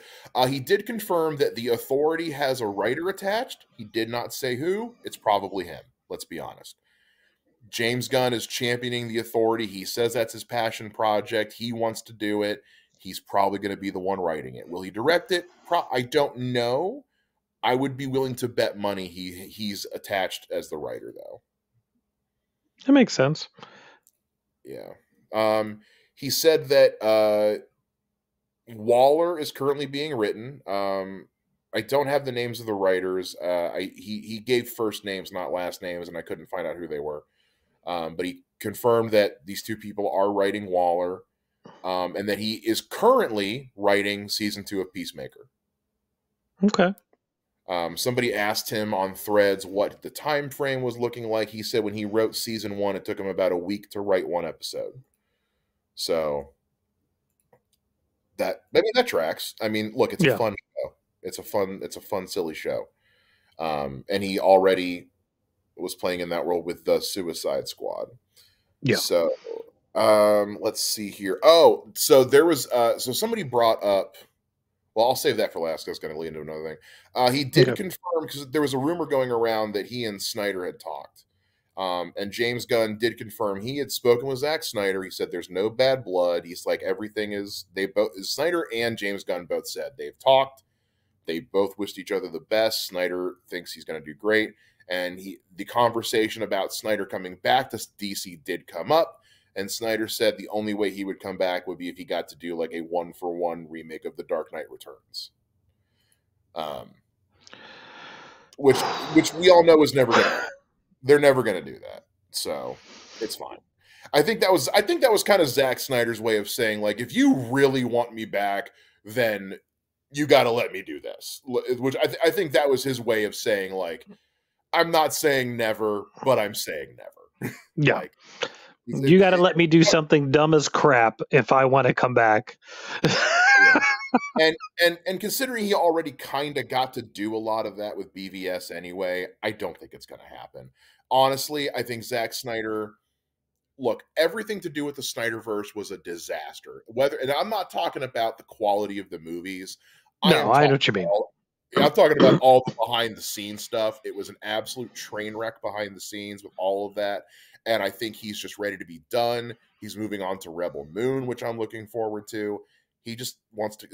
[SPEAKER 1] he did confirm that the Authority has a writer attached. He did not say who. It's probably him. Let's be honest. James Gunn is championing the Authority. He says that's his passion project. He wants to do it. He's probably going to be the one writing it. Will he direct it? I don't know. I would be willing to bet money he's attached as the writer, though.
[SPEAKER 3] That makes sense.
[SPEAKER 1] Yeah. He said that Waller is currently being written. I don't have the names of the writers. He gave first names, not last names, and I couldn't find out who they were. But he confirmed that these two people are writing Waller, and that he is currently writing season 2 of Peacemaker.
[SPEAKER 3] Okay.
[SPEAKER 1] Somebody asked him on Threads what the time frame was looking like. He said when he wrote season 1, it took him about a week to write one episode. So that tracks. I mean, look, it's a fun show. It's a fun, silly show. And he already was playing in that world with the Suicide Squad.
[SPEAKER 3] Yeah.
[SPEAKER 1] So let's see here. Oh, so there was so somebody brought up. Well, I'll save that for last because it's going to lead into another thing. He did confirm, because there was a rumor going around that he and Snyder had talked. And James Gunn did confirm he had spoken with Zack Snyder. He said there's no bad blood. He's like, everything is, Snyder and James Gunn both said they've talked. They both wished each other the best. Snyder thinks he's going to do great. And the conversation about Snyder coming back to DC did come up. And Snyder said the only way he would come back would be if he got to do like a 1-for-1 remake of The Dark Knight Returns. Which we all know is never going to happen. They're never going to do that. So it's fine. I think that was kind of Zack Snyder's way of saying, like, if you really want me back, then you got to let me do this. Which I think that was his way of saying, like, I'm not saying never, but I'm saying never.
[SPEAKER 3] Yeah.
[SPEAKER 1] Like,
[SPEAKER 3] you got to let me do something dumb as crap if I want to come back.
[SPEAKER 1] Yeah. And considering he already kind of got to do a lot of that with BVS anyway, I don't think it's going to happen. Honestly, I think Zack Snyder, look, everything to do with the Snyderverse was a disaster. And I'm not talking about the quality of the movies.
[SPEAKER 3] No, I know what you mean.
[SPEAKER 1] I'm talking about all the behind the scenes stuff. It was an absolute train wreck behind the scenes with all of that. And I think he's just ready to be done. He's moving on to Rebel Moon, which I'm looking forward to.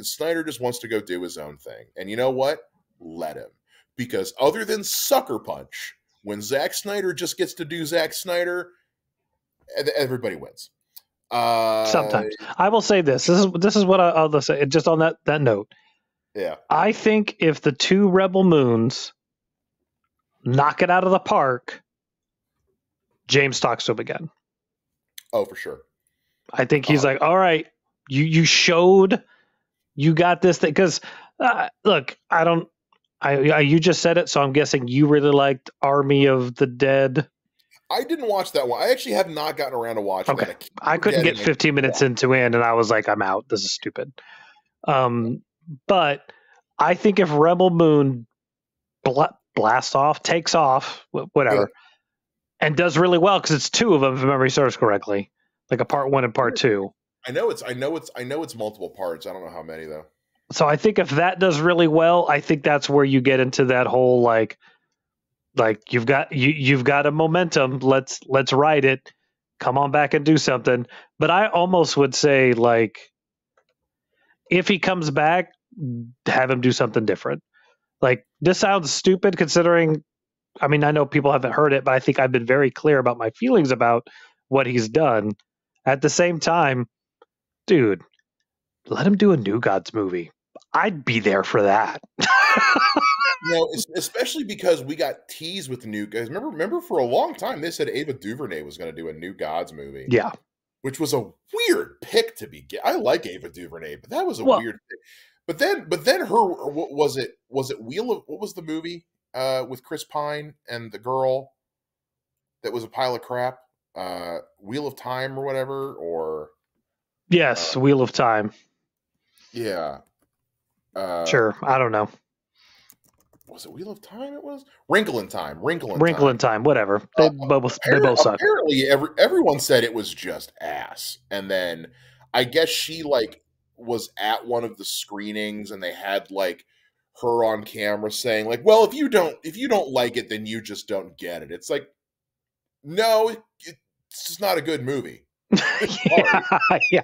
[SPEAKER 1] Snyder just wants to go do his own thing. And you know what? Let him. Because other than Sucker Punch, when Zack Snyder just gets to do Zack Snyder, everybody wins.
[SPEAKER 3] Sometimes. I will say this. This is what I'll say, just on that note.
[SPEAKER 1] Yeah.
[SPEAKER 3] I think if the 2 Rebel Moons knock it out of the park, James talks to him again.
[SPEAKER 1] Oh, for sure.
[SPEAKER 3] I think he's like, all right, you showed you got this thing. Because, look, you just said it, so I'm guessing you really liked Army of the Dead.
[SPEAKER 1] I didn't watch that one. I actually have not gotten around to watching that.
[SPEAKER 3] I couldn't get 15 minutes into it, and I was like, I'm out. This is stupid. But I think if Rebel Moon takes off, whatever, and does really well, because it's 2 of them, if memory serves correctly, like a part 1 and part 2.
[SPEAKER 1] I know it's multiple parts. I don't know how many though.
[SPEAKER 3] So I think if that does really well, I think that's where you get into that whole like you've got a momentum. Let's ride it. Come on back and do something. But I almost would say, like, if he comes back, have him do something different. Like, this sounds stupid considering, I mean, I know people haven't heard it, but I think I've been very clear about my feelings about what he's done. At the same time, dude, let him do a New Gods movie. I'd be there for that.
[SPEAKER 1] Especially because we got teased with the New Gods. Remember for a long time they said Ava DuVernay was going to do a New Gods movie.
[SPEAKER 3] Yeah.
[SPEAKER 1] Which was a weird pick to begin. I like Ava DuVernay, but that was a weird pick. But then her, what was it Wheel of, what was the movie with Chris Pine and the girl that was a pile of crap? Wheel of Time or whatever, or
[SPEAKER 3] yes, Wheel of Time.
[SPEAKER 1] Yeah.
[SPEAKER 3] Sure, I don't know.
[SPEAKER 1] Was it Wheel of Time? It was Wrinkle in Time. Wrinkle in Time.
[SPEAKER 3] Whatever. They both suck.
[SPEAKER 1] Apparently, everyone said it was just ass, and then I guess she was at one of the screenings, and they had her on camera saying "Well, if you don't like it, then you just don't get it." It's like, no, it's just not a good movie.
[SPEAKER 3] Yeah.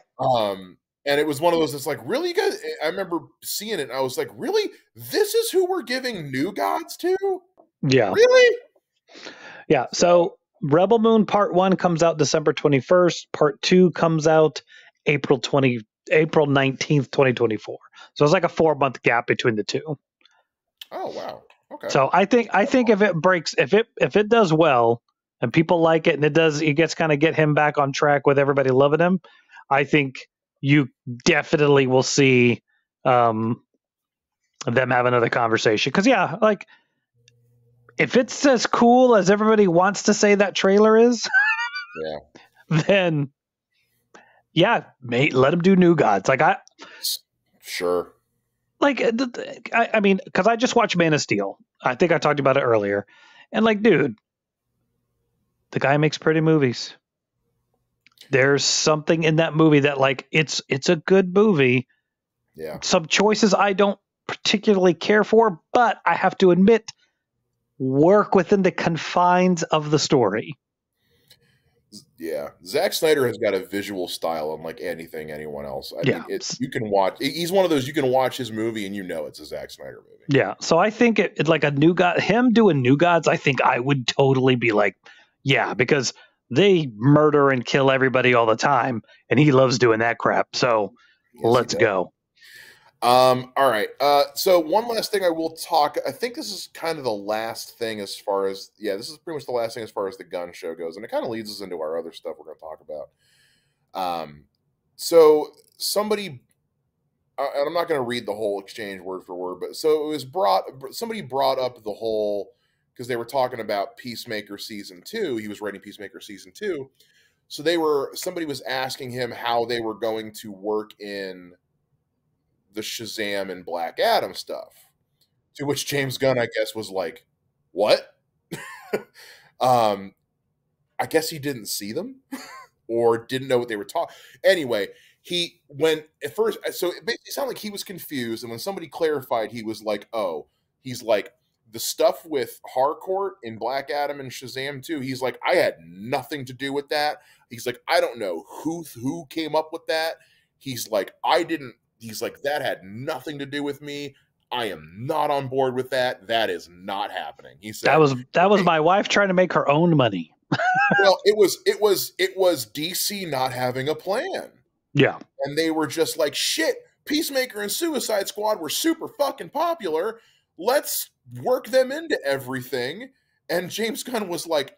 [SPEAKER 1] And it was one of those that's like, really, you guys? I remember seeing it, and I was like, really? This is who we're giving New Gods to?
[SPEAKER 3] Yeah.
[SPEAKER 1] Really?
[SPEAKER 3] Yeah. So Rebel Moon Part 1 comes out December 21st. Part 2 comes out April 19th, 2024. So it's like a 4-month gap between the two.
[SPEAKER 1] Oh, wow. Okay.
[SPEAKER 3] So I think if it breaks, if it does well and people like it, and it gets kind of get him back on track with everybody loving him, I think you definitely will see them have another conversation. Because if it's as cool as everybody wants to say that trailer is, then let him do New Gods.
[SPEAKER 1] Sure.
[SPEAKER 3] I mean, because I just watched Man of Steel. I think I talked about it earlier, and dude, The guy makes pretty movies. There's something in that movie that, like, it's a good movie.
[SPEAKER 1] Yeah.
[SPEAKER 3] Some choices I don't particularly care for, but I have to admit, work within the confines of the story.
[SPEAKER 1] Yeah, Zack Snyder has got a visual style unlike anything anyone else. I
[SPEAKER 3] Yeah.
[SPEAKER 1] mean, you can watch. He's one of those you can watch his movie and you know it's a Zack Snyder movie.
[SPEAKER 3] Yeah. So I think it like a New God, him doing New Gods, I think I would totally be like, yeah, because they murder and kill everybody all the time, and he loves doing that crap. So
[SPEAKER 1] Yes,
[SPEAKER 3] let's go.
[SPEAKER 1] All right. So one last thing I will talk. I think this is kind of the last thing as far as this is pretty much the last thing as far as the Gunn show goes, and it kind of leads us into our other stuff we're going to talk about. So somebody, and I'm not going to read the whole exchange word for word, but so it was somebody brought up the whole because they were talking about Peacemaker season 2. He was writing Peacemaker season 2, so somebody was asking him how they were going to work in the Shazam and Black Adam stuff, to which James Gunn, I guess, was like, what? I guess he didn't see them or didn't know what they were talking. Anyway, when at first, so it basically sounded like he was confused. And when somebody clarified, he was like, he's like, the stuff with Harcourt in Black Adam and Shazam 2, he's like, I had nothing to do with that. He's like, I don't know who came up with that. He's like, he's like, that had nothing to do with me. I am not on board with that. That is not happening. He said
[SPEAKER 3] that was my wife trying to make her own money.
[SPEAKER 1] Well, it was DC not having a plan.
[SPEAKER 3] Yeah.
[SPEAKER 1] And they were just like, shit, Peacemaker and Suicide Squad were super fucking popular. Let's work them into everything. And James Gunn was like,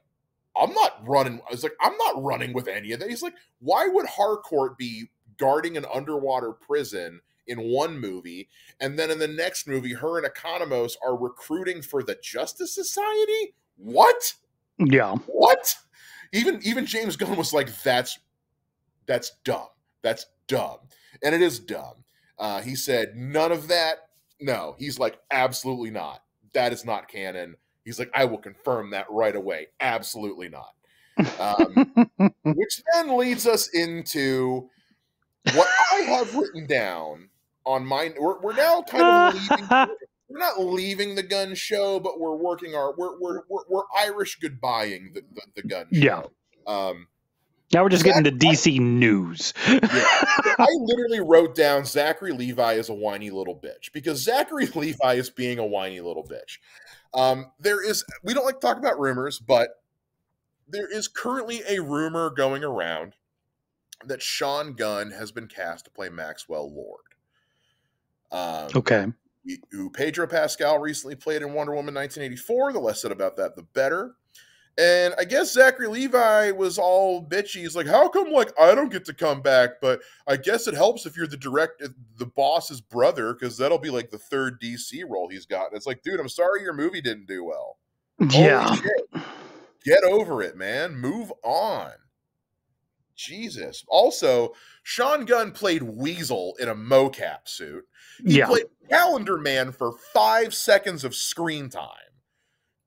[SPEAKER 1] I'm not running. I was like, I'm not running with any of that. He's like, why would Harcourt be guarding an underwater prison in one movie, and then in the next movie, her and Economos are recruiting for the Justice Society? What?
[SPEAKER 3] Yeah.
[SPEAKER 1] What? Even James Gunn was like, that's dumb. That's dumb. And it is dumb. He said, none of that. No. He's like, absolutely not. That is not canon. He's like, I will confirm that right away. Absolutely not. Which then leads us into what I have written down on mine. We're now kind of leaving. We're not leaving the Gunn show, but we're working we're Irish goodbying the Gunn show.
[SPEAKER 3] Yeah. Now we're just getting to DC news.
[SPEAKER 1] Yeah. I literally wrote down Zachary Levi is a whiny little bitch because Zachary Levi is being a whiny little bitch. We don't like to talk about rumors, but there is currently a rumor going around that Sean Gunn has been cast to play Maxwell Lord.
[SPEAKER 3] Okay.
[SPEAKER 1] Who Pedro Pascal recently played in Wonder Woman 1984. The less said about that, the better. And I guess Zachary Levi was all bitchy. He's like, how come like I don't get to come back? But I guess it helps if you're the boss's brother, because that'll be like the third DC role he's got. And it's like, dude, I'm sorry your movie didn't do well.
[SPEAKER 3] Yeah.
[SPEAKER 1] Holy shit. Get over it, man. Move on. Jesus. Also, Sean Gunn played Weasel in a mocap suit. He played Calendar Man for 5 seconds of screen time.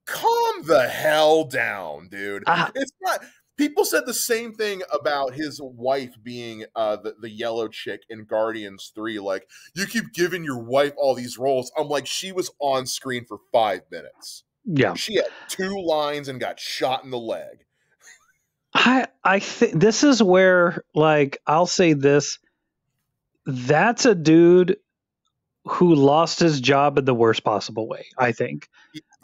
[SPEAKER 1] Calm the hell down, dude. It's not. People said the same thing about his wife being the yellow chick in Guardians 3. Like, you keep giving your wife all these roles. I'm like, she was on screen for 5 minutes.
[SPEAKER 3] Yeah.
[SPEAKER 1] She had 2 lines and got shot in the leg.
[SPEAKER 3] I think this is where, like, I'll say this. That's a dude who lost his job in the worst possible way, I think.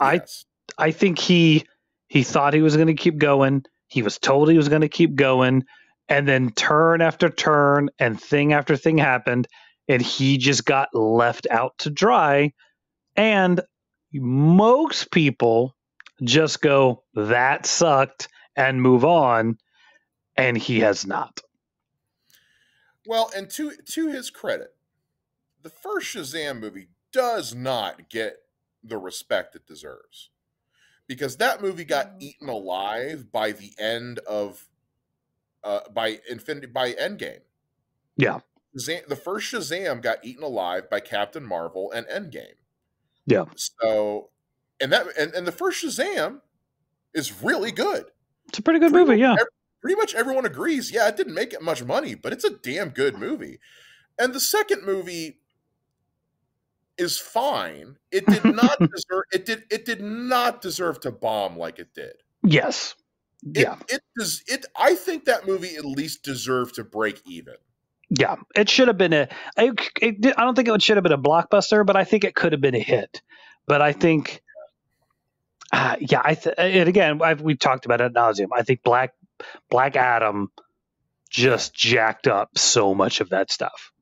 [SPEAKER 1] Yes.
[SPEAKER 3] I think he thought he was going to keep going. He was told he was going to keep going. And then turn after turn and thing after thing happened. And he just got left out to dry. And most people just go, that sucked, and move on. And he has not.
[SPEAKER 1] Well, and to his credit, the first Shazam movie does not get the respect it deserves. Because that movie got eaten alive by the end of by Endgame.
[SPEAKER 3] Yeah.
[SPEAKER 1] The first Shazam got eaten alive by Captain Marvel and Endgame.
[SPEAKER 3] Yeah.
[SPEAKER 1] So and the first Shazam is really good.
[SPEAKER 3] It's a pretty good movie, yeah.
[SPEAKER 1] Pretty much everyone agrees. Yeah, it didn't make it much money, but it's a damn good movie. And the second movie is fine. It did not deserve it did not deserve to bomb like it did.
[SPEAKER 3] Yes. Yeah.
[SPEAKER 1] I think that movie at least deserved to break even.
[SPEAKER 3] Yeah. It should have been I don't think it should have been a blockbuster, but I think it could have been a hit. But I think and again, we've talked about it ad nauseum. I think Black Adam just jacked up so much of that stuff.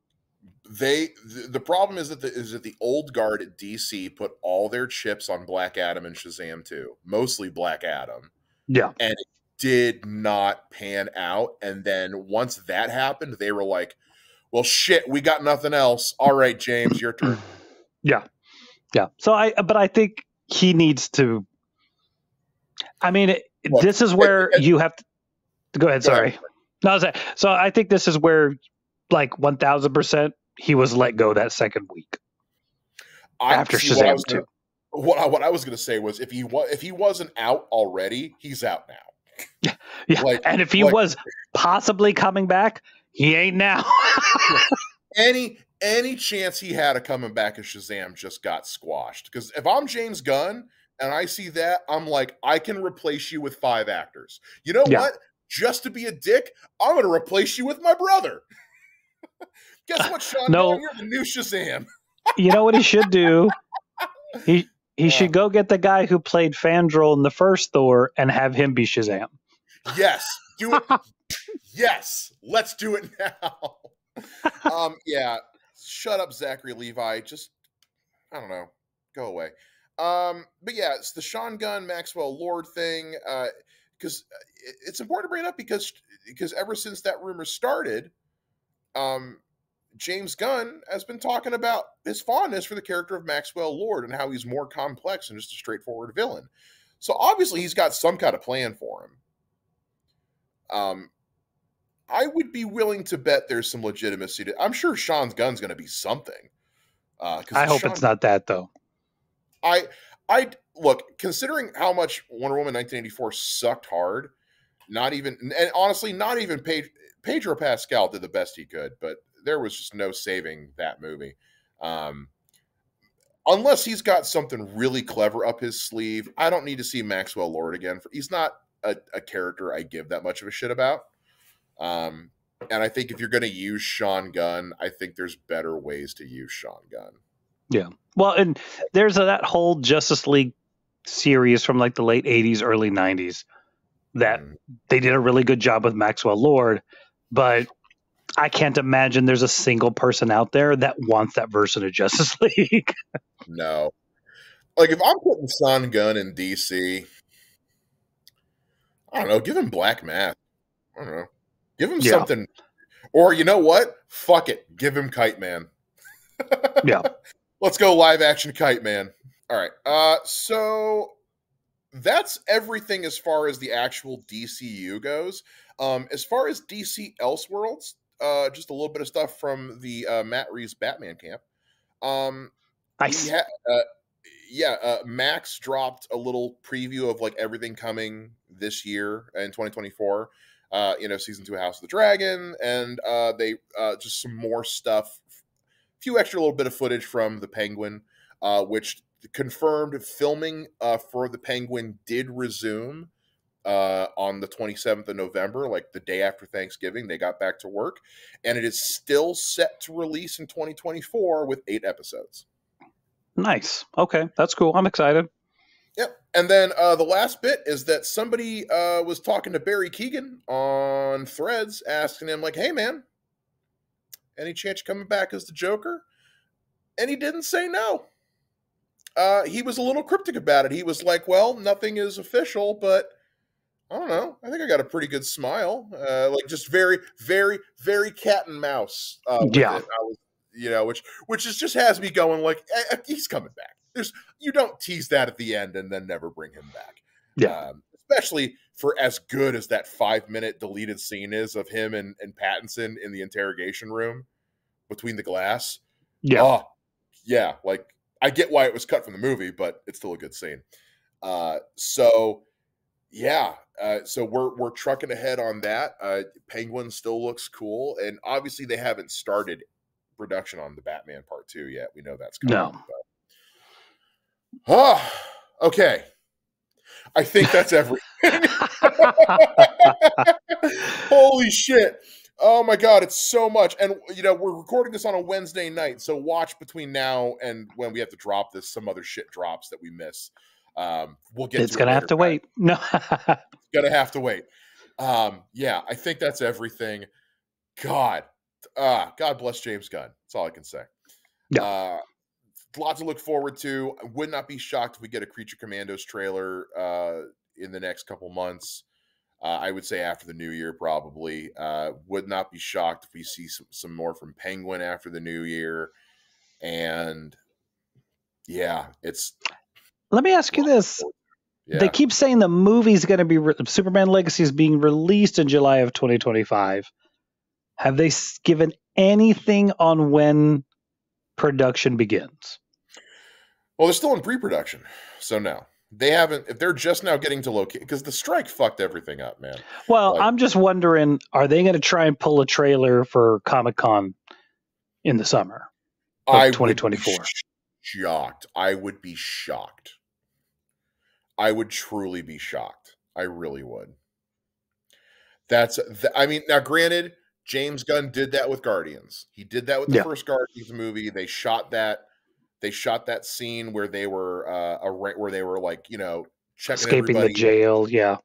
[SPEAKER 1] The problem is that the old guard at DC put all their chips on Black Adam and Shazam 2, mostly Black Adam.
[SPEAKER 3] Yeah.
[SPEAKER 1] And it did not pan out. And then once that happened, they were like, well, shit, we got nothing else. All right, James, your turn.
[SPEAKER 3] Yeah. Yeah. So I think he needs to, I mean, this is where you have to go ahead. Sorry. No, so I think this is where, like, 1000%, he was let go that second week after Shazam 2.
[SPEAKER 1] What I was going to say was if he wasn't out already, he's out now.
[SPEAKER 3] Yeah. And if he was possibly coming back, he ain't now.
[SPEAKER 1] Any chance he had of coming back as Shazam just got squashed. Because if I'm James Gunn and I see that, I'm like, I can replace you with 5 actors. You know what? Just to be a dick, I'm going to replace you with my brother. Guess what, Sean? Gunn, you're the new Shazam.
[SPEAKER 3] You know what he should do? He should go get the guy who played Fandral in the first Thor and have him be Shazam.
[SPEAKER 1] Yes, do it. Yes, let's do it now. Yeah, shut up, Zachary Levi. Just, I don't know, go away. But yeah, it's the Sean Gunn, Maxwell Lord thing. Because it's important to bring it up because ever since that rumor started, James Gunn has been talking about his fondness for the character of Maxwell Lord and how he's more complex than just a straightforward villain. So obviously he's got some kind of plan for him. I would be willing to bet there's some legitimacy to. I'm sure Sean Gunn's going to be something.
[SPEAKER 3] I hope it's not that though.
[SPEAKER 1] I look, considering how much Wonder Woman 1984 sucked hard. And honestly, not even Pedro Pascal did the best he could, but there was just no saving that movie. Unless he's got something really clever up his sleeve, I don't need to see Maxwell Lord again. He's not a character I give that much of a shit about. And I think if you're going to use Sean Gunn, I think there's better ways to use Sean Gunn.
[SPEAKER 3] Yeah. Well, and there's that whole Justice League series from like the late 80s, early 90s that they did a really good job with Maxwell Lord, but I can't imagine there's a single person out there that wants that version of Justice League.
[SPEAKER 1] No. Like, if I'm putting Sean Gunn in DC, I don't know, give him Black Mask. I don't know. Give him something. Or, you know what? Fuck it. Give him Kite Man.
[SPEAKER 3] Yeah.
[SPEAKER 1] Let's go live action Kite Man. All right. So that's everything as far as the actual DCU goes. As far as DC Elseworlds, just a little bit of stuff from the Matt Reeves Batman camp.
[SPEAKER 3] Nice.
[SPEAKER 1] Max dropped a little preview of like everything coming this year in 2024. Season 2 House of the Dragon, and they just some more stuff, a few extra little bit of footage from the Penguin, which confirmed filming for the Penguin did resume on the 27th of November, like the day after Thanksgiving. They got back to work, and it is still set to release in 2024 with 8 episodes.
[SPEAKER 3] Nice. Okay, that's cool. I'm excited.
[SPEAKER 1] Yep. And then the last bit is that somebody was talking to Barry Keoghan on Threads, asking him, like, hey, man, any chance you're coming back as the Joker? And he didn't say no. He was a little cryptic about it. He was like, well, nothing is official, but I don't know. I think I got a pretty good smile. Like, just very, very, very cat and mouse.
[SPEAKER 3] Yeah.
[SPEAKER 1] Which just has me going like, he's coming back. You don't tease that at the end and then never bring him back.
[SPEAKER 3] Yeah.
[SPEAKER 1] Especially for as good as that 5-minute deleted scene is of him and Pattinson in the interrogation room between the glass.
[SPEAKER 3] Yeah.
[SPEAKER 1] Oh, yeah. Like, I get why it was cut from the movie, but it's still a good scene. So yeah, so we're trucking ahead on that. Penguin still looks cool, and obviously they haven't started production on the Batman Part 2 yet. We know that's coming.
[SPEAKER 3] No.
[SPEAKER 1] But, okay. I think that's everything. Holy shit. Oh my God, it's so much. And, we're recording this on a Wednesday night. So watch between now and when we have to drop this, some other shit drops that we miss. We'll get
[SPEAKER 3] it's going to have to wait. No,
[SPEAKER 1] it's going to have to wait. Yeah, I think that's everything. God bless James Gunn. That's all I can say.
[SPEAKER 3] Yeah.
[SPEAKER 1] Lot to look forward to. I would not be shocked if we get a Creature Commandos trailer in the next couple months. I would say after the new year, probably. Would not be shocked if we see some more from Penguin after the new year. And yeah, it's.
[SPEAKER 3] Let me ask you this. Yeah. They keep saying the movie's going to be Superman Legacy is being released in July of 2025. Have they given anything on when production begins?
[SPEAKER 1] Well, they're still in pre-production, so no, they haven't. If they're just now getting to locate, because the strike fucked everything up, man.
[SPEAKER 3] Well, I'm just wondering, are they going to try and pull a trailer for Comic-Con in the summer of 2024?
[SPEAKER 1] Shocked. I would be shocked. I would truly be shocked. I really would. Now granted, James Gunn did that with Guardians. He did that with the first Guardians movie. They shot that scene where they were like, checking
[SPEAKER 3] escaping
[SPEAKER 1] everybody.
[SPEAKER 3] The jail. Yeah.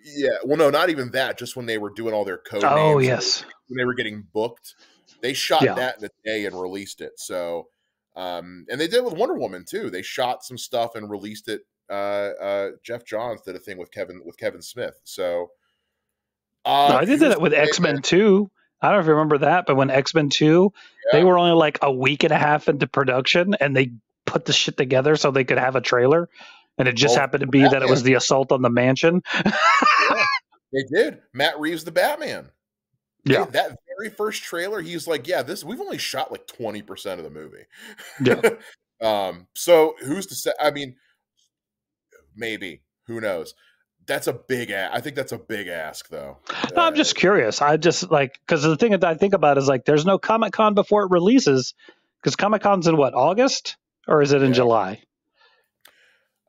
[SPEAKER 1] Yeah. Well, no, not even that. Just when they were doing all their code names.
[SPEAKER 3] Oh, yes.
[SPEAKER 1] When they were getting booked, they shot that in a day and released it. So, and they did it with Wonder Woman too. They shot some stuff and released it. Jeff Johns did a thing with Kevin Smith. So,
[SPEAKER 3] I did that with X-Men 2. I don't know if you remember that, but when X-Men 2, they were only like a week and a half into production, and they put the shit together so they could have a trailer, and it just happened to be that it was the assault on the mansion.
[SPEAKER 1] They did. Matt Reeves, the Batman.
[SPEAKER 3] Yeah.
[SPEAKER 1] That very first trailer, he's like, we've only shot like 20% of the movie.
[SPEAKER 3] Yeah.
[SPEAKER 1] So who's to say? I mean, maybe. Who knows? That's a big I think that's a big ask, though.
[SPEAKER 3] No, I'm just curious. I just because the thing that I think about is like, there's no Comic-Con before it releases, because Comic-Con's in what, August, or is it in July?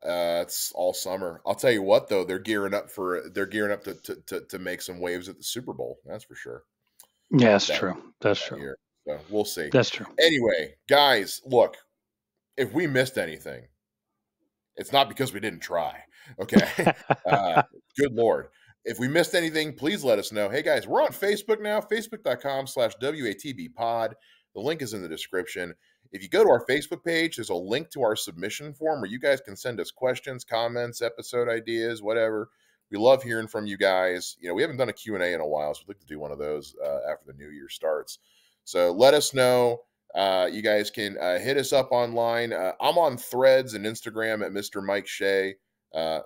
[SPEAKER 1] It's all summer. I'll tell you what, though, they're gearing up to make some waves at the Super Bowl. That's for sure.
[SPEAKER 3] Yeah, that's true. That's true.
[SPEAKER 1] Year. So we'll see.
[SPEAKER 3] That's true.
[SPEAKER 1] Anyway, guys, look, if we missed anything, it's not because we didn't try. Okay. Good Lord. If we missed anything, please let us know. Hey guys, we're on Facebook now, facebook.com/WATB pod. The link is in the description. If you go to our Facebook page, there's a link to our submission form where you guys can send us questions, comments, episode ideas, whatever. We love hearing from you guys. We haven't done a Q&A in a while, so we'd like to do one of those after the new year starts. So let us know. You guys can hit us up online. I'm on Threads and Instagram at Mr. Mike Shea.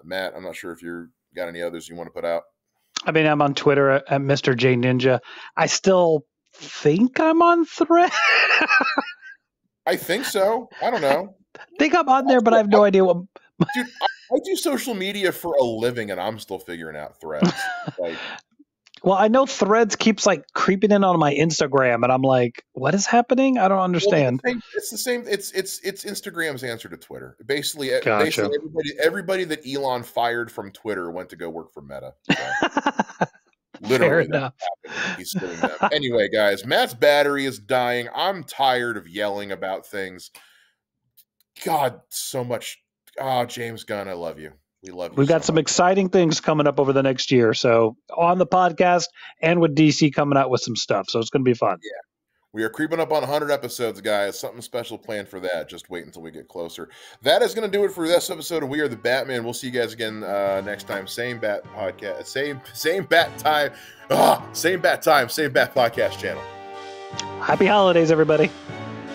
[SPEAKER 1] Matt, I'm not sure if you got any others you want to put out.
[SPEAKER 3] I mean, I'm on Twitter at Mr. J Ninja. I still think I'm on Threads.
[SPEAKER 1] I think so. I don't know.
[SPEAKER 3] I think I'm on there, but I have no idea what.
[SPEAKER 1] Dude, I do social media for a living, and I'm still figuring out Threads.
[SPEAKER 3] Well, I know Threads keeps like creeping in on my Instagram, and I'm like, what is happening? I don't understand.
[SPEAKER 1] Well, it's the same. It's Instagram's answer to Twitter. Basically,
[SPEAKER 3] gotcha.
[SPEAKER 1] everybody that Elon fired from Twitter went to go work for Meta. So.
[SPEAKER 3] Literally,
[SPEAKER 1] he's suing them. Anyway, guys, Matt's battery is dying. I'm tired of yelling about things. God, so much. James Gunn, I love you. We love you.
[SPEAKER 3] We've got some exciting things coming up over the next year. So on the podcast and with DC coming out with some stuff. So it's going to be fun.
[SPEAKER 1] Yeah. We are creeping up on 100 episodes, guys. Something special planned for that. Just wait until we get closer. That is going to do it for this episode of We Are the Batman. We'll see you guys again next time. Same bat podcast. Same bat time. Same bat time. Same bat podcast channel.
[SPEAKER 3] Happy holidays, everybody.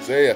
[SPEAKER 1] See ya.